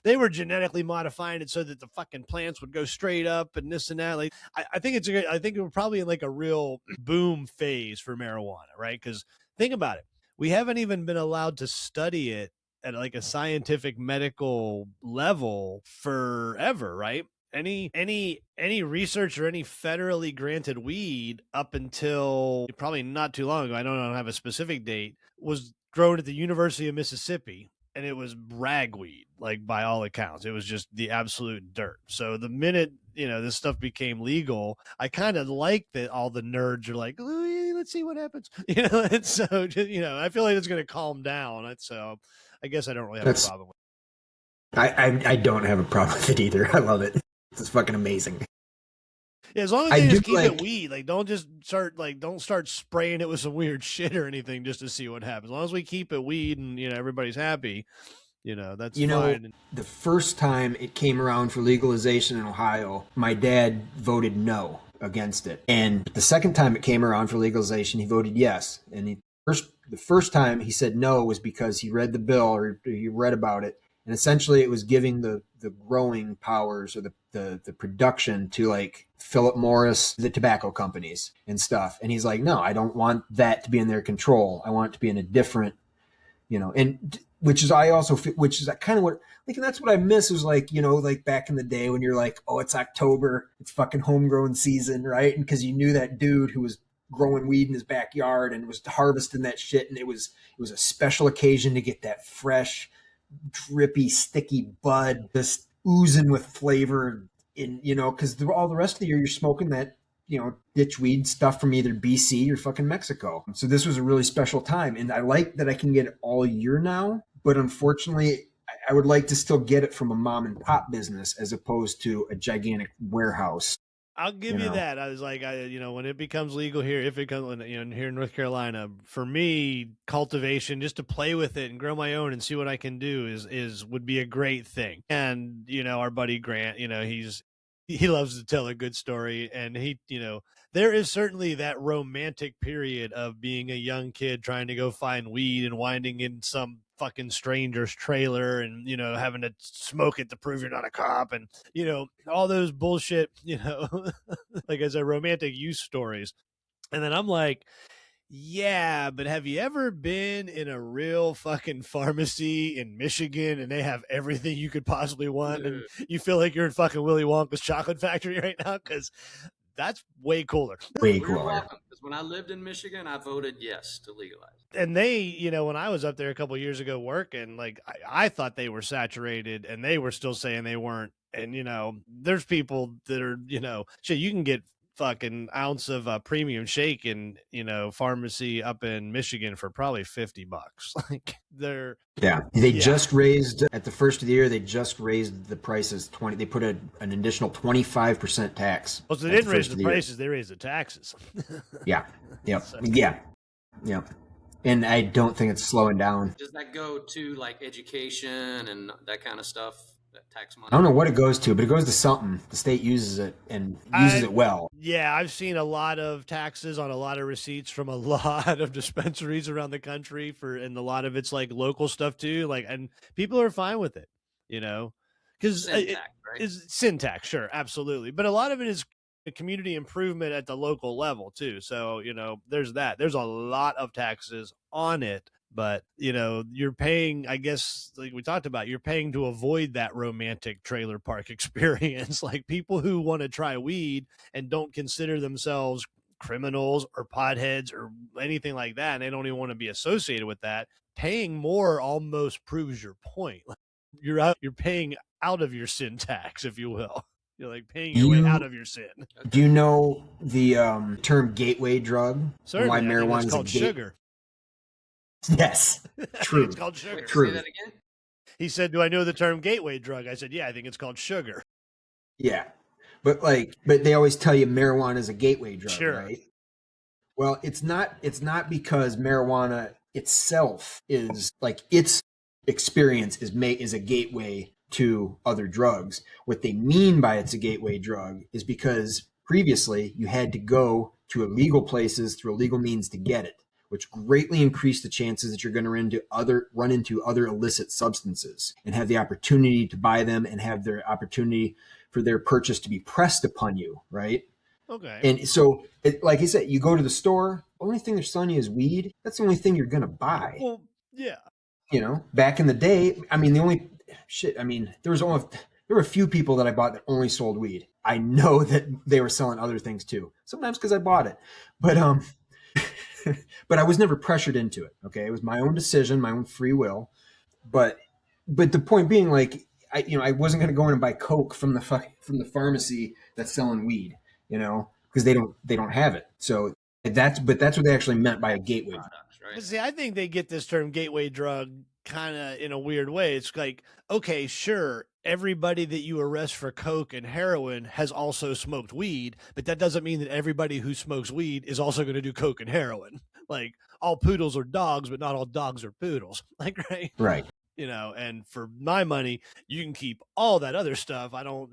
They were genetically modifying it so that the fucking plants would go straight up and this and that. Like, I think I think we're probably in like a real boom phase for marijuana, right? Because think about it, we haven't even been allowed to study it at like a scientific medical level forever, right? Any research or any federally granted weed up until probably not too long ago, I don't have a specific date, was grown at the University of Mississippi, and it was ragweed. Like, by all accounts, it was just the absolute dirt. So the minute this stuff became legal, I kind of like that all the nerds are like, oh, let's see what happens. And so I feel like it's going to calm down. So I guess I don't really have a That's problem with I don't have a problem with it either. I love it. It's fucking amazing. it. Yeah, as long as I they do just keep it like weed, like don't start spraying it with some weird shit or anything just to see what happens. As long as we keep it weed and everybody's happy, that's fine. the first time it came around for legalization in Ohio, my dad voted no against it. And the second time it came around for legalization, he voted yes. And the first time he said no was because he read the bill, or he read about it. And essentially it was giving the growing powers, or the production, to like Philip Morris, the tobacco companies and stuff. And he's like, no, I don't want that to be in their control. I want it to be in a different, and which is which is kind of what, like, and that's what I miss, is like, like back in the day when you're like, oh, it's October, it's fucking homegrown season, right? And because you knew that dude who was growing weed in his backyard and was harvesting that shit, and it was a special occasion to get that fresh, drippy, sticky bud just oozing with flavor. In because all the rest of the year you're smoking that ditchweed stuff from either BC or fucking Mexico. So this was a really special time, and I like that I can get it all year now. But unfortunately, I would like to still get it from a mom and pop business as opposed to a gigantic warehouse. I'll give You you know, that. I was like, when it becomes legal here, if it comes, here in North Carolina, for me, cultivation, just to play with it and grow my own and see what I can do would be a great thing. And our buddy Grant, he loves to tell a good story, and there is certainly that romantic period of being a young kid trying to go find weed and winding in some fucking stranger's trailer and, you know, having to smoke it to prove you're not a cop and, you know, all those bullshit, you know, like I said, romantic youth stories. And then I'm like, yeah, but have you ever been in a real fucking pharmacy in Michigan and they have everything you could possibly want and you feel like you're in fucking Willy Wonka's chocolate factory right now? Because that's way cooler. Way Well, you're cooler. welcome. Because when I lived in Michigan, I voted yes to legalize. And they, you know, when I was up there a couple of years ago working, like I thought they were saturated and they were still saying they weren't. And, you know, there's people that are, you know, shit, you can get fucking ounce of premium shake in, you know, pharmacy up in Michigan for probably $50. Like they're, yeah, they just raised at the first of the year. They just raised the prices 20. They put an additional 25% tax. Well, so they didn't raise the prices; they raised the taxes. Yeah, yep, so. Yeah, yep. And I don't think it's slowing down. Does that go to like education and that kind of stuff? Tax money? I don't know what it goes to, but it goes to something. The state uses it and uses it well. Yeah, I've seen a lot of taxes on a lot of receipts from a lot of dispensaries around the country and a lot of it's like local stuff too. Like, and people are fine with it, you know, because it's sin tax, sure, absolutely. But a lot of it is community improvement at the local level too. So, you know, there's that. There's a lot of taxes on it. But, you know, you're paying, I guess, like we talked about, you're paying to avoid that romantic trailer park experience. Like people who want to try weed and don't consider themselves criminals or potheads or anything like that, and they don't even want to be associated with that, paying more almost proves your point. Like you're paying out of your sin tax, if you will. You're like paying your way out of your sin. Do you know the term gateway drug? Certainly, why marijuana is called sugar. Yes, true. It's called sugar. True. Say that again? He said, "Do I know the term gateway drug?" I said, "Yeah, I think it's called sugar." Yeah, but they always tell you marijuana is a gateway drug, sure. Right? Well, it's not. It's not because marijuana itself is like its experience is a gateway to other drugs. What they mean by it's a gateway drug is because previously you had to go to illegal places through illegal means to get it, which greatly increased the chances that you're going to run into other illicit substances and have the opportunity to buy them and have their opportunity for their purchase to be pressed upon you, right? Okay. And so, like I said, you go to the store, only thing they're selling you is weed. That's the only thing you're going to buy. Well, yeah. You know, back in the day, I mean, there were a few people that I bought that only sold weed. I know that they were selling other things too, sometimes because I bought it. But but I was never pressured into it. Okay, it was my own decision, my own free will. But the point being, like, I wasn't going to go in and buy Coke from the pharmacy that's selling weed, you know, because they don't have it. So that's what they actually meant by a gateway drug. Right? See, I think they get this term gateway drug kind of in a weird way. It's like, okay, sure, everybody that you arrest for coke and heroin has also smoked weed, but that doesn't mean that everybody who smokes weed is also going to do coke and heroin. Like all poodles are dogs, but not all dogs are poodles. Like, right. You know, and for my money, you can keep all that other stuff. I don't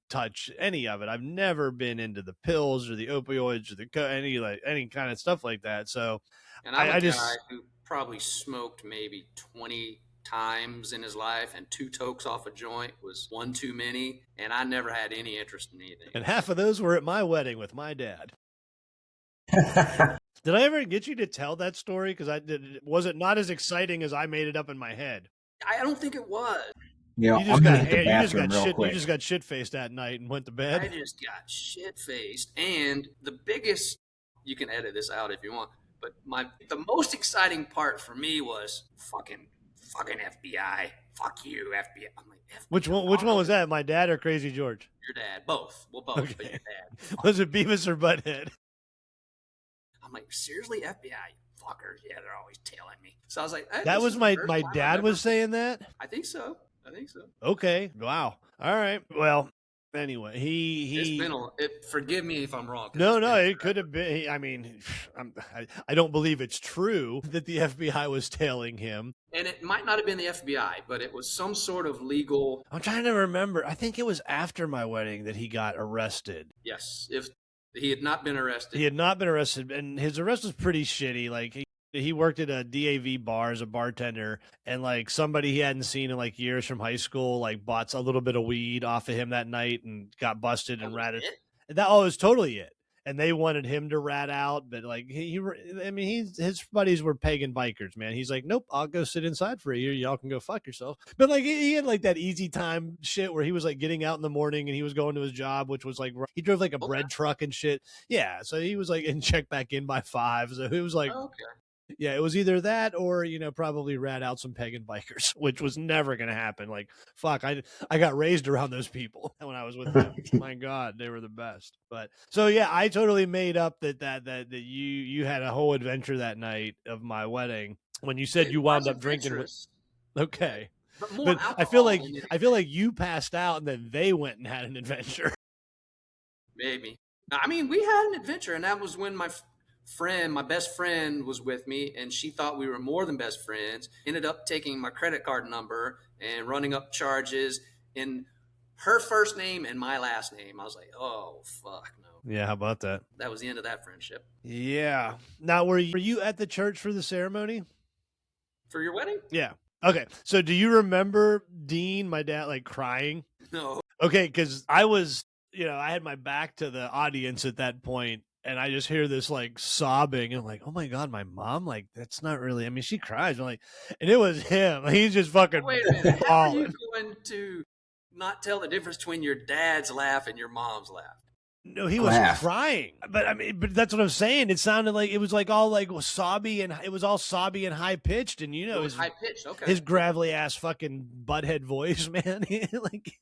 touch any of it. I've never been into the pills or the opioids or any kind of stuff like that. So, and I'm a guy who probably smoked maybe 20 times in his life, and 2 tokes off a joint was one too many, and I never had any interest in anything. And half of those were at my wedding with my dad. Did I ever get you to tell that story? Because was it not as exciting as I made it up in my head? I don't think it was. Yeah, you just got shit faced that night and went to bed. I just got shit faced, and the biggest, you can edit this out if you want, but the most exciting part for me was fucking FBI. Fuck you, FBI. I'm like, FBI. Which one was that? My dad or Crazy George? Your dad. Both. Well, both, okay. But your dad. Was it Beavis or Butthead? I'm like, seriously, FBI? Fuckers. Yeah, they're always tailing me. So I was like, that was my dad was saying that? I think so. Okay. Wow. All right. Well, anyway, he forgive me if I'm wrong. No, it could have been. I mean, I don't believe it's true that the FBI was tailing him. And it might not have been the FBI, but it was some sort of legal. I'm trying to remember. I think it was after my wedding that he got arrested. Yes. He had not been arrested. He had not been arrested, and his arrest was pretty shitty. Like he worked at a DAV bar as a bartender, and like somebody he hadn't seen in like years from high school, like bought a little bit of weed off of him that night and got busted and ratted. That was totally it. And they wanted him to rat out, but like I mean, his buddies were pagan bikers, man. He's like, nope, I'll go sit inside for a year. Y'all can go fuck yourself. But like he had like that easy time shit where he was like getting out in the morning and he was going to his job, which was like he drove like a bread truck and shit. Yeah, so he was like and checked back in by 5. So it was like, yeah, it was either that or, you know, probably rat out some pagan bikers, which was never going to happen. Like, fuck, I got raised around those people when I was with them. My God, they were the best. But so, yeah, I totally made up that you had a whole adventure that night of my wedding when you said you wound up drinking with. Okay. But I feel like you passed out and then they went and had an adventure. Maybe. I mean, we had an adventure, and that was when my best friend was with me, and she thought we were more than best friends. Ended up taking my credit card number and running up charges in her first name and my last name. I was like, oh, fuck no. Yeah, how about that? That was the end of that friendship. Yeah. Now, were you at the church for the ceremony? For your wedding? Yeah. Okay. So do you remember Dean, my dad, like crying? No. Okay, because I was, you know, I had my back to the audience at that point, and I just hear this like sobbing, and I'm like, oh my God, my mom, like, that's not really, I mean, she cries. I'm like, and it was him. He's just fucking Wait a minute. How are you going to not tell the difference between your dad's laugh and your mom's laugh? No, he was crying. But I mean, but that's what I'm saying. It sounded like it was like all like sobby, and it was all sobby and high pitched, and you know, his high pitched. Okay, his gravelly ass fucking butthead voice, man. Like,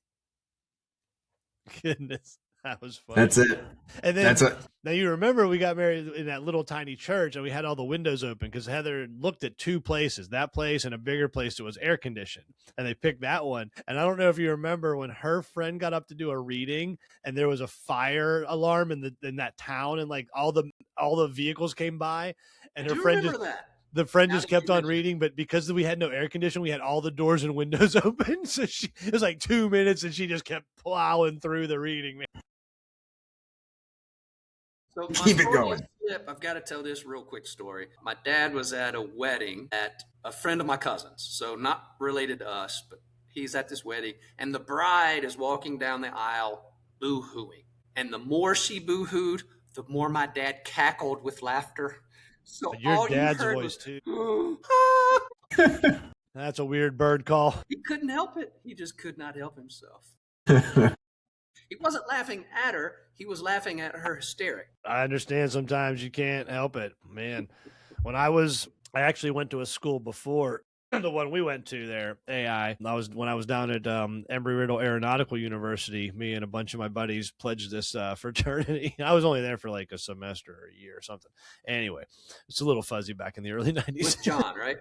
goodness, that was funny. That's it. And then now you remember we got married in that little tiny church, and we had all the windows open because Heather looked at 2 places, that place and a bigger place that was air conditioned, and they picked that one. And I don't know if you remember when her friend got up to do a reading, and there was a fire alarm in that town, and like all the vehicles came by, and her friend just kept on reading, but because we had no air conditioning, we had all the doors and windows open. So it was like 2 minutes, and she just kept plowing through the reading, man. So keep it going. I've got to tell this real quick story. My dad was at a wedding at a friend of my cousin's, so not related to us, but he's at this wedding, and the bride is walking down the aisle boo-hooing. And the more she boo-hooed, the more my dad cackled with laughter. So your dad's voice too. That's a weird bird call. He couldn't help it. He just could not help himself. He wasn't laughing at her. He was laughing at her hysteric. I understand sometimes you can't help it, man. I actually went to a school before the one we went to there, AI. When I was down at Embry-Riddle Aeronautical University, me and a bunch of my buddies pledged this fraternity. I was only there for like a semester or a year or something. Anyway, it's a little fuzzy back in the early 90s. With John, right?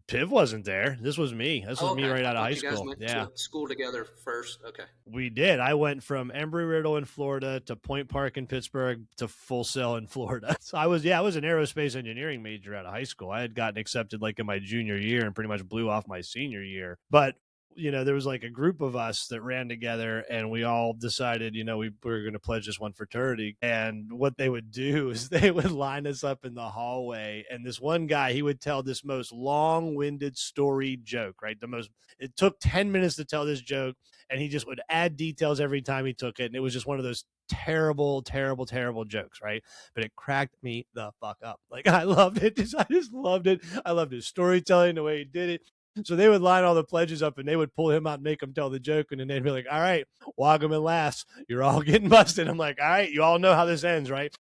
Piv wasn't there. This was me. This was me right out of high school. You guys went to school together first. Okay. We did. I went from Embry-Riddle in Florida to Point Park in Pittsburgh to Full Sail in Florida. So I was an aerospace engineering major out of high school. I had gotten accepted like in my junior year and pretty much blew off my senior year. But you know, there was like a group of us that ran together, and we all decided, you know, we were going to pledge this one fraternity. And what they would do is they would line us up in the hallway, and this one guy, he would tell this most long-winded story joke, right? It took 10 minutes to tell this joke, and he just would add details every time he took it. And it was just one of those terrible, terrible, terrible jokes, right? But it cracked me the fuck up. Like, I loved it. I just loved it. I loved his storytelling, the way he did it. So they would line all the pledges up, and they would pull him out and make him tell the joke. And then they'd be like, all right, wog 'em and laughs. You're all getting busted. I'm like, all right, you all know how this ends, right?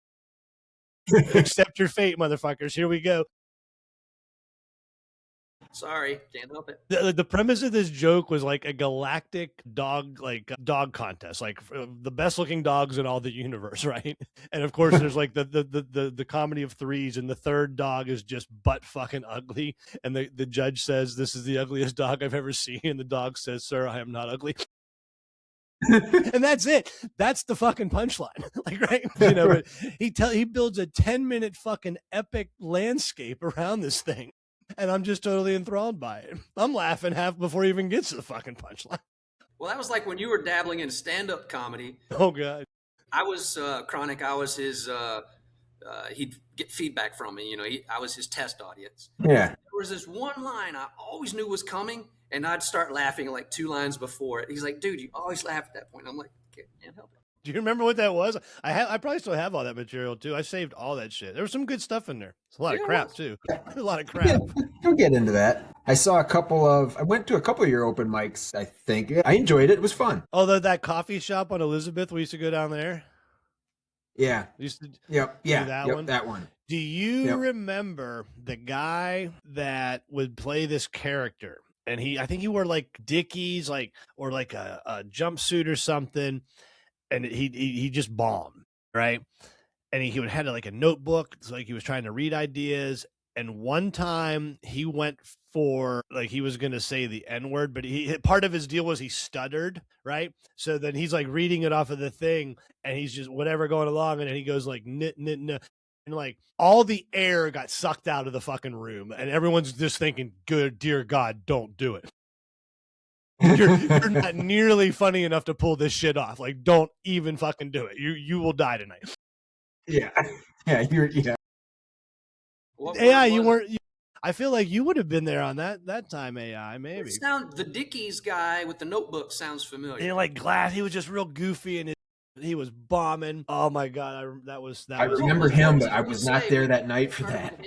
Accept your fate, motherfuckers. Here we go. Sorry, can't help it. The premise of this joke was like a galactic dog contest, like the best looking dogs in all the universe, right? And of course, there's like the comedy of threes, and the third dog is just butt fucking ugly. And the judge says, "This is the ugliest dog I've ever seen." And the dog says, "Sir, I am not ugly." And that's it. That's the fucking punchline. Like, right? You know, but he builds a 10-minute fucking epic landscape around this thing. And I'm just totally enthralled by it. I'm laughing half before he even gets to the fucking punchline. Well, that was like when you were dabbling in stand-up comedy. Oh, God. I was Chronic. I was his. He'd get feedback from me. I was his test audience. Yeah. There was this one line I always knew was coming, and I'd start laughing like 2 lines before it. He's like, "Dude, you always laugh at that point." I'm like, "Can't help it." Do you remember what that was? I probably still have all that material too. I saved all that shit. There was some good stuff in there. It's a lot of crap too. A lot of crap. We'll get into that. I went to a couple of your open mics, I think. I enjoyed it. It was fun. Although that coffee shop on Elizabeth, we used to go down there. Yeah. We used to that one. Do you remember the guy that would play this character? And I think he wore like Dickies, or like a jumpsuit or something. And he just bombed, right? And he would have like a notebook, it's like he was trying to read ideas. And one time he went for, like, he was going to say the N-word, but part of his deal was he stuttered, right? So then he's like reading it off of the thing, and he's just whatever going along, and then he goes like nit, and like all the air got sucked out of the fucking room, and everyone's just thinking, "Good, dear God, don't do it." You're not nearly funny enough to pull this shit off. Like, don't even fucking do it. You will die tonight. Yeah. AI, you weren't. I feel like you would have been there on that time. AI, maybe. The Dickies guy with the notebook sounds familiar. And like glass, he was just real goofy, and he was bombing. Oh my God, that was. I remember him, but I was not there that night for that.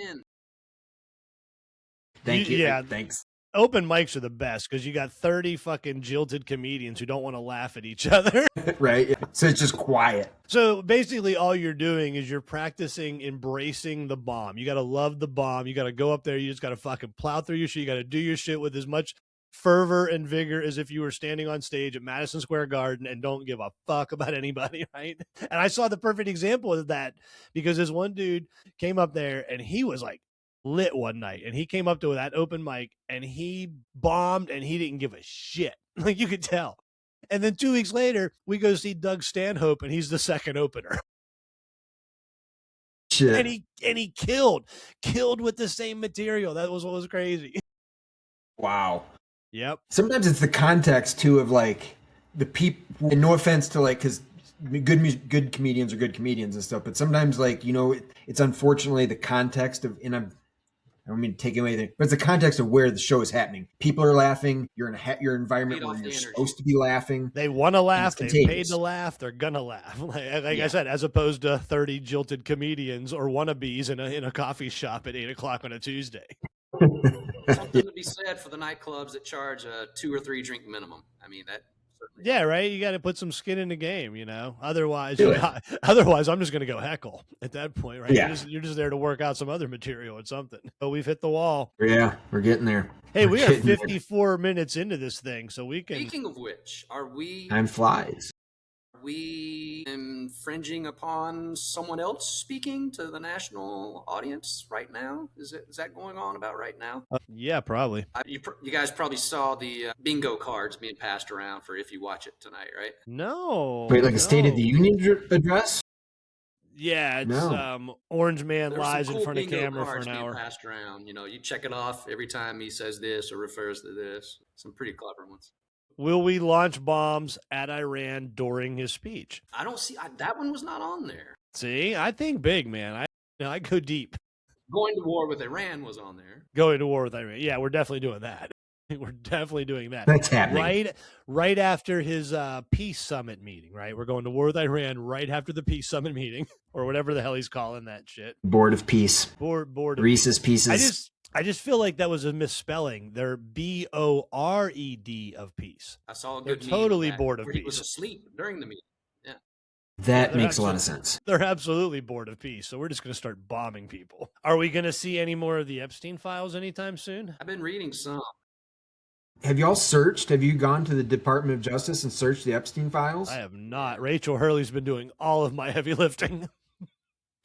Thank you. Yeah, thanks. Open mics are the best because you got 30 fucking jilted comedians who don't want to laugh at each other. Right. So it's just quiet. So basically all you're doing is you're practicing embracing the bomb. You got to love the bomb. You got to go up there. You just got to fucking plow through your shit. You got to do your shit with as much fervor and vigor as if you were standing on stage at Madison Square Garden and don't give a fuck about anybody, right? And I saw the perfect example of that because this one dude came up there and he was like lit one night, and he came up to that open mic and he bombed and he didn't give a shit. Like, you could tell. And then 2 weeks later, we go see Doug Stanhope, and he's the second opener. Shit. And he killed with the same material. That was what was crazy. Wow. Yep. Sometimes it's the context too of like the people. And no offense to like, because good comedians are good comedians and stuff, but sometimes like it's unfortunately the context of I don't mean to take away anything, but it's the context of where the show is happening. People are laughing. You're in your environment where you're supposed to be laughing. They want to laugh. They paid to laugh. They're gonna laugh. Like I said, as opposed to 30 jilted comedians or wannabes in a coffee shop at 8:00 on a Tuesday. Something to be said for the nightclubs that charge a 2 or 3 drink minimum. I mean that. Yeah, right. You got to put some skin in the game, Otherwise, I'm just going to go heckle at that point, right? Yeah. You're just there to work out some other material or something. But we've hit the wall. Yeah, we're getting there. Hey, we are 54 minutes into this thing, so we can. Speaking of which, are we? Time flies. Are we infringing upon someone else speaking to the national audience right now? Is that going on about right now? Yeah, probably. You guys probably saw the bingo cards being passed around for if you watch it tonight, right? No. Wait, like a State of the Union address? Yeah, it's Orange Man lies in front of camera for an hour. Passed around. You check it off every time he says this or refers to this. Some pretty clever ones. Will we launch bombs at Iran during his speech? I don't see that one was not on there. See, I think big, man. I go deep. Going to war with Iran was on there. Going to war with Iran. Yeah, we're definitely doing that. We're definitely doing that. That's happening. Right after his peace summit meeting, right? We're going to war with Iran right after the peace summit meeting, or whatever the hell he's calling that shit. Board of Peace. Board of Reese's Pieces. I just feel like that was a misspelling. They're BORED of peace. I saw a good They're totally bored of peace. He was asleep during the meeting. Yeah. That makes a lot of sense. They're absolutely bored of peace. So we're just going to start bombing people. Are we going to see any more of the Epstein files anytime soon? I've been reading some. Have y'all searched? Have you gone to the Department of Justice and searched the Epstein files? I have not. Rachel Hurley's been doing all of my heavy lifting.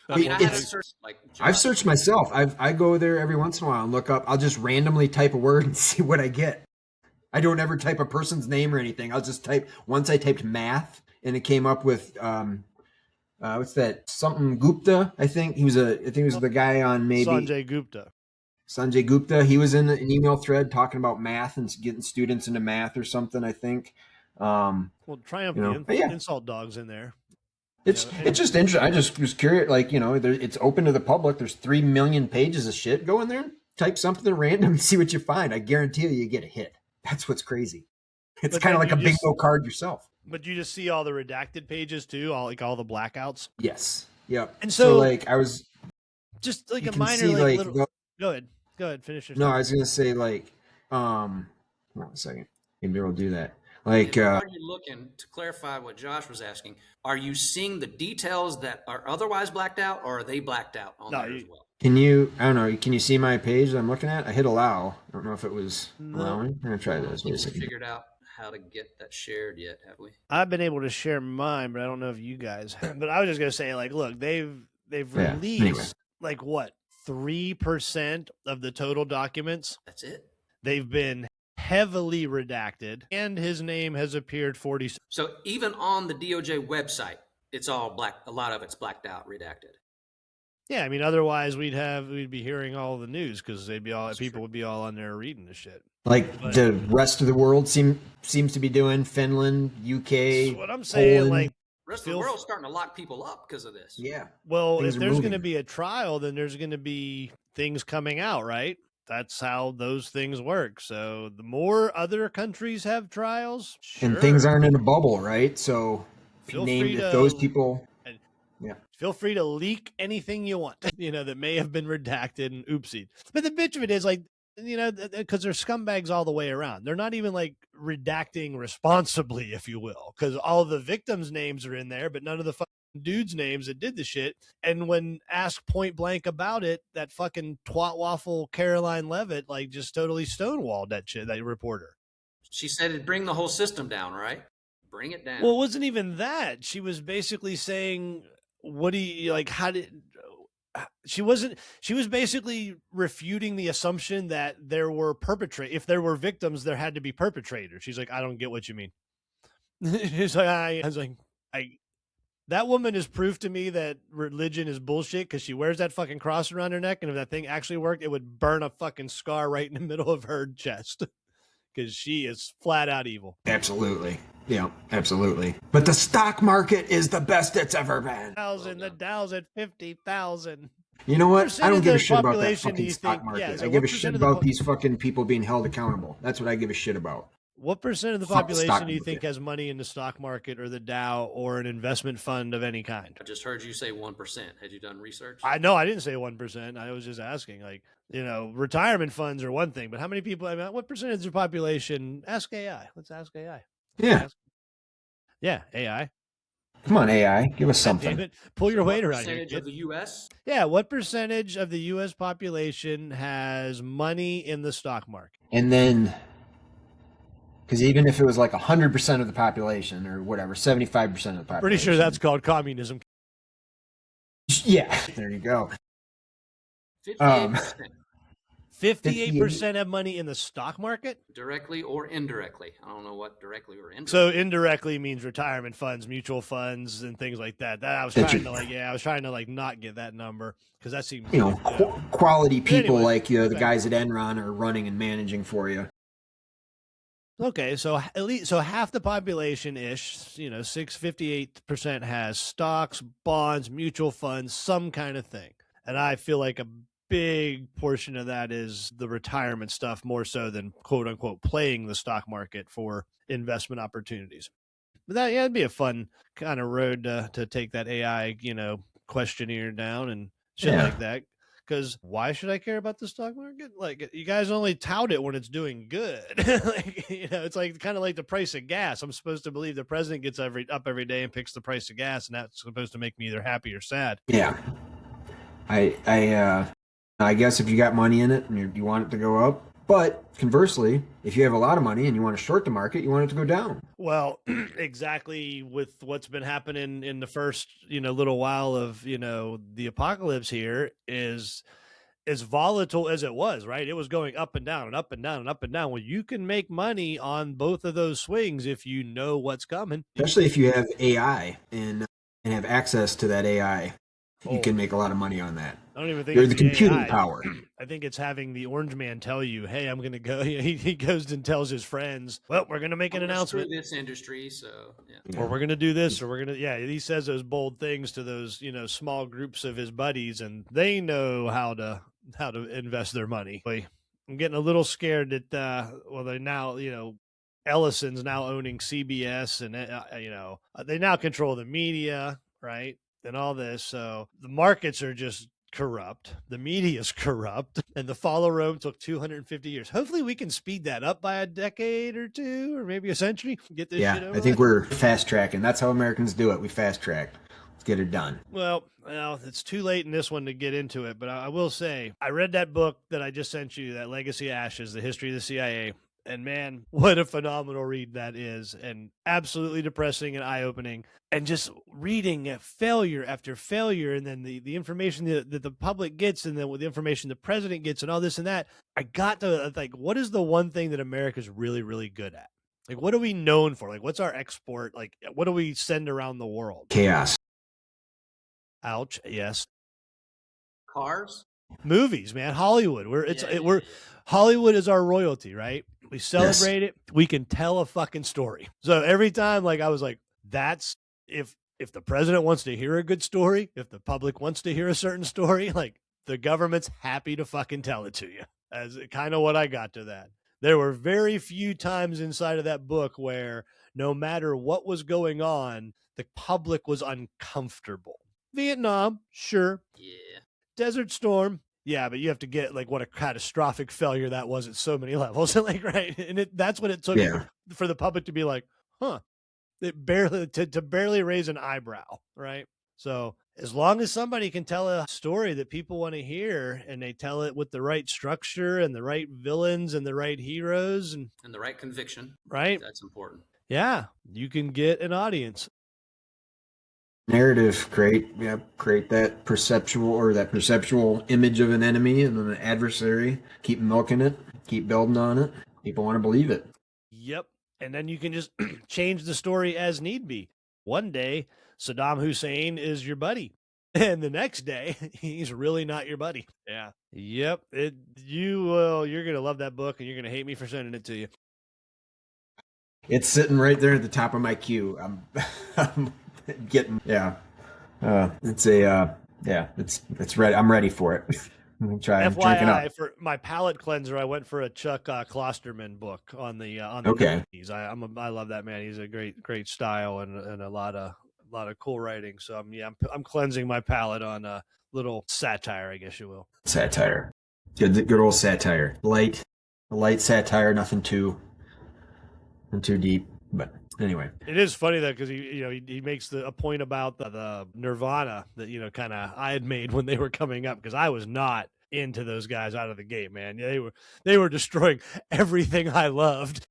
I mean, I've searched myself. I go there every once in a while and look up. I'll just randomly type a word and see what I get. I don't ever type a person's name or anything. I'll just type. Once I typed math, and it came up with what's that? Something Gupta. I think he was the guy on maybe Sanjay Gupta. He was in an email thread talking about math and getting students into math or something. I think. Triumph insult dogs in there. It's just interesting. I just was curious. Like, it's open to the public. There's 3 million pages of shit. Go in there, type something random, and see what you find. I guarantee you get a hit. That's what's crazy. It's kind of like a bingo card yourself. But you just see all the redacted pages too, all the blackouts. Yes. Yep. And so like I was just like a minor like little. Go ahead. Finish your. No, I was gonna say like, hold on a second. Maybe we'll do that. Like, are you looking to clarify what Josh was asking? Are you seeing the details that are otherwise blacked out, or are they blacked out on there as well? Can you? I don't know. Can you see my page that I'm looking at? I hit allow. I don't know if it was allowing. I'm gonna try this. Wait a second. Figured out how to get that shared yet, have we? I've been able to share mine, but I don't know if you guys have. But I was just gonna say, like, look, they've released like what 3% of the total documents. That's it. They've been heavily redacted, and his name has appeared 40. So even on the DOJ website, it's all black. A lot of it's blacked out, redacted. Yeah, I mean, otherwise we'd be hearing all the news because people would be all on there reading the shit. The rest of the world seems to be doing. Finland, UK. That's what I'm saying. Poland. Like, the rest of the world's starting to lock people up because of this. Yeah. Well, if there's going to be a trial, then there's going to be things coming out, right? That's how those things work. So the more other countries have trials, and things aren't in a bubble, right? So those people. Yeah. Feel free to leak anything you want, that may have been redacted and oopsied. But the bitch of it is like, because they're scumbags all the way around. They're not even like redacting responsibly, if you will, because all the victims' names are in there, but none of the dudes' names that did the shit. And when asked point blank about it, that fucking twat waffle Caroline Levitt like just totally stonewalled that shit, that reporter. She said it'd bring the whole system down, right? Bring it down. Well, it wasn't even that. She was basically saying, what do you like? How did she was basically refuting the assumption that there were if there were victims, there had to be perpetrators. She's like, I don't get what you mean. She's like, I was like, that woman is proof to me that religion is bullshit because she wears that fucking cross around her neck. And if that thing actually worked, it would burn a fucking scar right in the middle of her chest because she is flat out evil. Absolutely. Yeah, absolutely. But the stock market is the best it's ever been. The Dow's at 50,000. You know what? I don't give a shit about that fucking stock market. I give a shit about these fucking people being held accountable. That's what I give a shit about. What percent of the population do you think has money in the stock market or the Dow or an investment fund of any kind? I just heard you say 1%. Had you done research? I didn't say 1%. I was just asking. Like, retirement funds are one thing, but how many people? I mean, what percentage of the population? Ask AI. Let's ask AI. Yeah. Yeah, AI. Come on, AI. Give us something. Pull your weight around here. Percentage of the U.S.? Yeah, what percentage of the U.S. population has money in the stock market? And then, because even if it was like 100% of the population or whatever, 75% of the population. Pretty sure that's called communism. Yeah, there you go. 58%. 58% have money in the stock market? Directly or indirectly. I don't know what directly or indirectly. So indirectly means retirement funds, mutual funds, and things like that. I was trying to not get that number because that seems quality people the guys at Enron are running and managing for you. Okay, so at least half the population ish, 58% has stocks, bonds, mutual funds, some kind of thing. And I feel like a big portion of that is the retirement stuff more so than quote unquote playing the stock market for investment opportunities. But that'd be a fun kind of road to take that AI, questionnaire down and shit like that. Because why should I care about the stock market? Like, you guys only tout it when it's doing good. It's like kind of like the price of gas. I'm supposed to believe the president gets up every day and picks the price of gas, and that's supposed to make me either happy or sad. Yeah. I guess if you got money in it and you want it to go up, but conversely, if you have a lot of money and you want to short the market, you want it to go down. Well, exactly with what's been happening in the first, little while of, the apocalypse here is as volatile as it was, right? It was going up and down and up and down and up and down. Well, you can make money on both of those swings if you know what's coming. Especially if you have AI and have access to that AI. You can make a lot of money on that. I don't even think You're it's the computing AI. power. I think it's having the orange man tell you, hey, I'm going to go. He goes and tells his friends, well, we're going to make an announcement. Screw this industry, so yeah. Or we're going to do this, or we're going to, he says those bold things to those, small groups of his buddies, and they know how to invest their money. I'm getting a little scared that, they now, Ellison's now owning CBS, and, they now control the media, right? And all this. So the markets are just corrupt. The media is corrupt. And the fall of Rome took 250 years. Hopefully we can speed that up by a decade or two, or maybe a century. Get this shit over. I think we're fast tracking. That's how Americans do it. We fast track. Let's get it done. Well, it's too late in this one to get into it, but I will say I read that book that I just sent you, that Legacy Ashes, The History of the CIA. And man, what a phenomenal read that is, and absolutely depressing and eye-opening. And just reading failure after failure, and then the information that the public gets, and then with the information the president gets, and all this and that, I got to like, what is the one thing that America's really, really good at? Like, what are we known for? Like, what's our export? Like, what do we send around the world? Chaos. Ouch. Yes. Cars. Movies, man. Hollywood. Hollywood is our royalty, right? We celebrate it. We can tell a fucking story. So every time, like, I was like, that's if the president wants to hear a good story, if the public wants to hear a certain story, like, the government's happy to fucking tell it to you. As kind of what I got to that. There were very few times inside of that book where no matter what was going on, the public was uncomfortable. Vietnam, sure. Yeah. Desert Storm, yeah, but you have to get like what a catastrophic failure that was at so many levels. Like, right, and that's what it took for the public to be like, huh, it barely to barely raise an eyebrow, right? So as long as somebody can tell a story that people want to hear, and they tell it with the right structure and the right villains and the right heroes and the right conviction, right, that's important. Yeah, you can get an audience. Narrative, create that perceptual image of an enemy and an adversary. Keep milking it, keep building on it. People want to believe it. Yep. And then you can just change the story as need be. One day, Saddam Hussein is your buddy, and the next day, he's really not your buddy. Yeah. Yep. You're going to love that book, and you're going to hate me for sending it to you. It's sitting right there at the top of my queue. I'm getting it's ready. I'm ready for it. I'm trying. FYI, for my palate cleanser, I went for a Chuck Klosterman book on the okay. 90s. I love that man. He's a great style and a lot of cool writing. So I'm cleansing my palate on a little satire, I guess you will. Satire, good old satire, light satire, nothing too deep, but. Anyway, it is funny though, because he makes a point about the Nirvana that kind of I had made when they were coming up, because I was not into those guys out of the gate, man. They were destroying everything I loved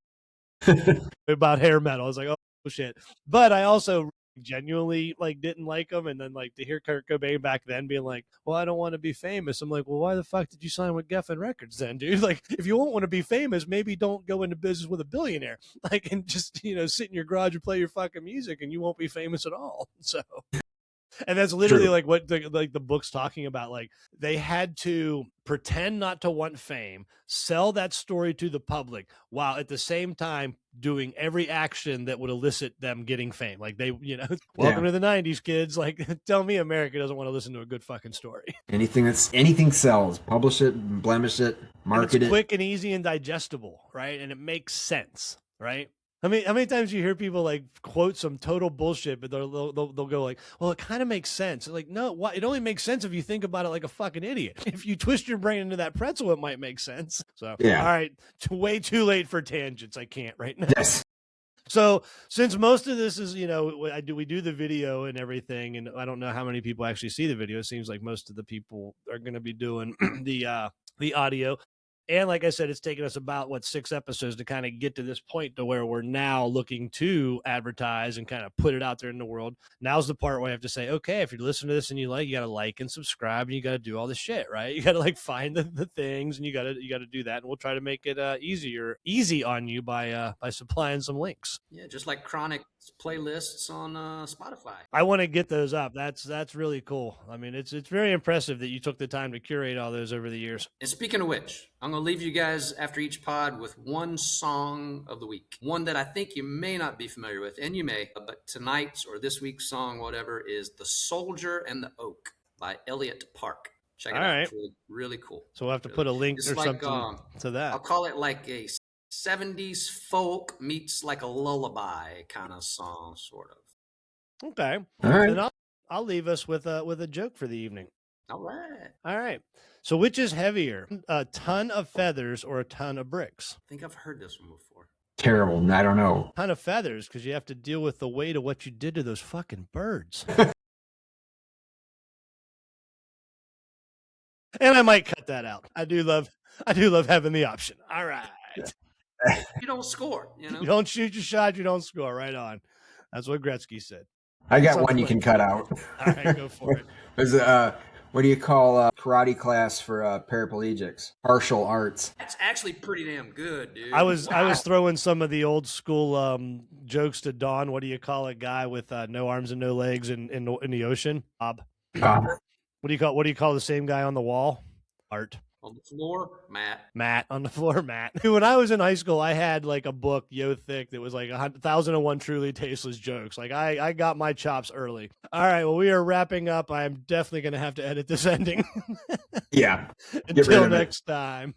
about hair metal. I was like, oh shit, but I also genuinely didn't like them, and then to hear Kurt Cobain back then being like, well, I don't want to be famous. I'm like, well, why the fuck did you sign with Geffen Records then, dude? Like, if you won't want to be famous, maybe don't go into business with a billionaire, and just sit in your garage and play your fucking music, and you won't be famous at all. So and that's literally True. what the book's talking about. Like, they had to pretend not to want fame, sell that story to the public, while at the same time doing every action that would elicit them getting fame. Like, they, welcome to the 90s, kids. Like, tell me America doesn't want to listen to a good fucking story. Anything sells. Publish it, blemish it, market it. Quick and easy and digestible, right? And it makes sense, right? I mean, how many times you hear people quote some total bullshit, but they'll go like, well, it kind of makes sense. Like, no, why? It only makes sense if you think about it like a fucking idiot. If you twist your brain into that pretzel, it might make sense. So, all right, way too late for tangents. I can't right now. Yes. So since most of this is, we do the video and everything, and I don't know how many people actually see the video. It seems like most of the people are going to be doing the audio. And like I said, it's taken us about 6 episodes to kind of get to this point to where we're now looking to advertise and kind of put it out there in the world. Now's the part where I have to say, okay, if you're listening to this and you got to like and subscribe, and you got to do all this shit, right? You got to find the things, and you got to do that. And we'll try to make it easy on you by supplying some links. Yeah, just like chronic playlists on Spotify. I want to get those up. That's really cool. I mean, it's very impressive that you took the time to curate all those over the years. And speaking of which, I'm going to leave you guys after each pod with one song of the week. One that I think you may not be familiar with, and you may, but tonight's or this week's song, whatever, is The Soldier and the Oak by Elliot Park. Check it out. Right. It's really, really cool. So we'll have to put a link or something to that. I'll call it like a 70s folk meets like a lullaby kind of song, sort of. Okay. All right. Then I'll leave us with a joke for the evening. All right. All right. So which is heavier, a ton of feathers or a ton of bricks? I think I've heard this one before. Terrible. I don't know. Ton of feathers, because you have to deal with the weight of what you did to those fucking birds. And I might cut that out. I do love having the option. All right. You don't score, you know? You don't shoot your shot, you don't score. Right on. That's what Gretzky said. I got one you can cut out. All right, go for it. There's what do you call karate class for paraplegics? Martial arts. That's actually pretty damn good, dude. I was throwing some of the old school jokes to Dawn. What do you call a guy with no arms and no legs in the ocean? Bob. What do you call the same guy on the wall? Art. On the floor, Matt. Matt on the floor, Matt. When I was in high school, I had like a book, yo thick, that was like 1,001 truly tasteless jokes. Like I got my chops early. All right, well, we are wrapping up. I'm definitely going to have to edit this ending. Yeah. Until next time.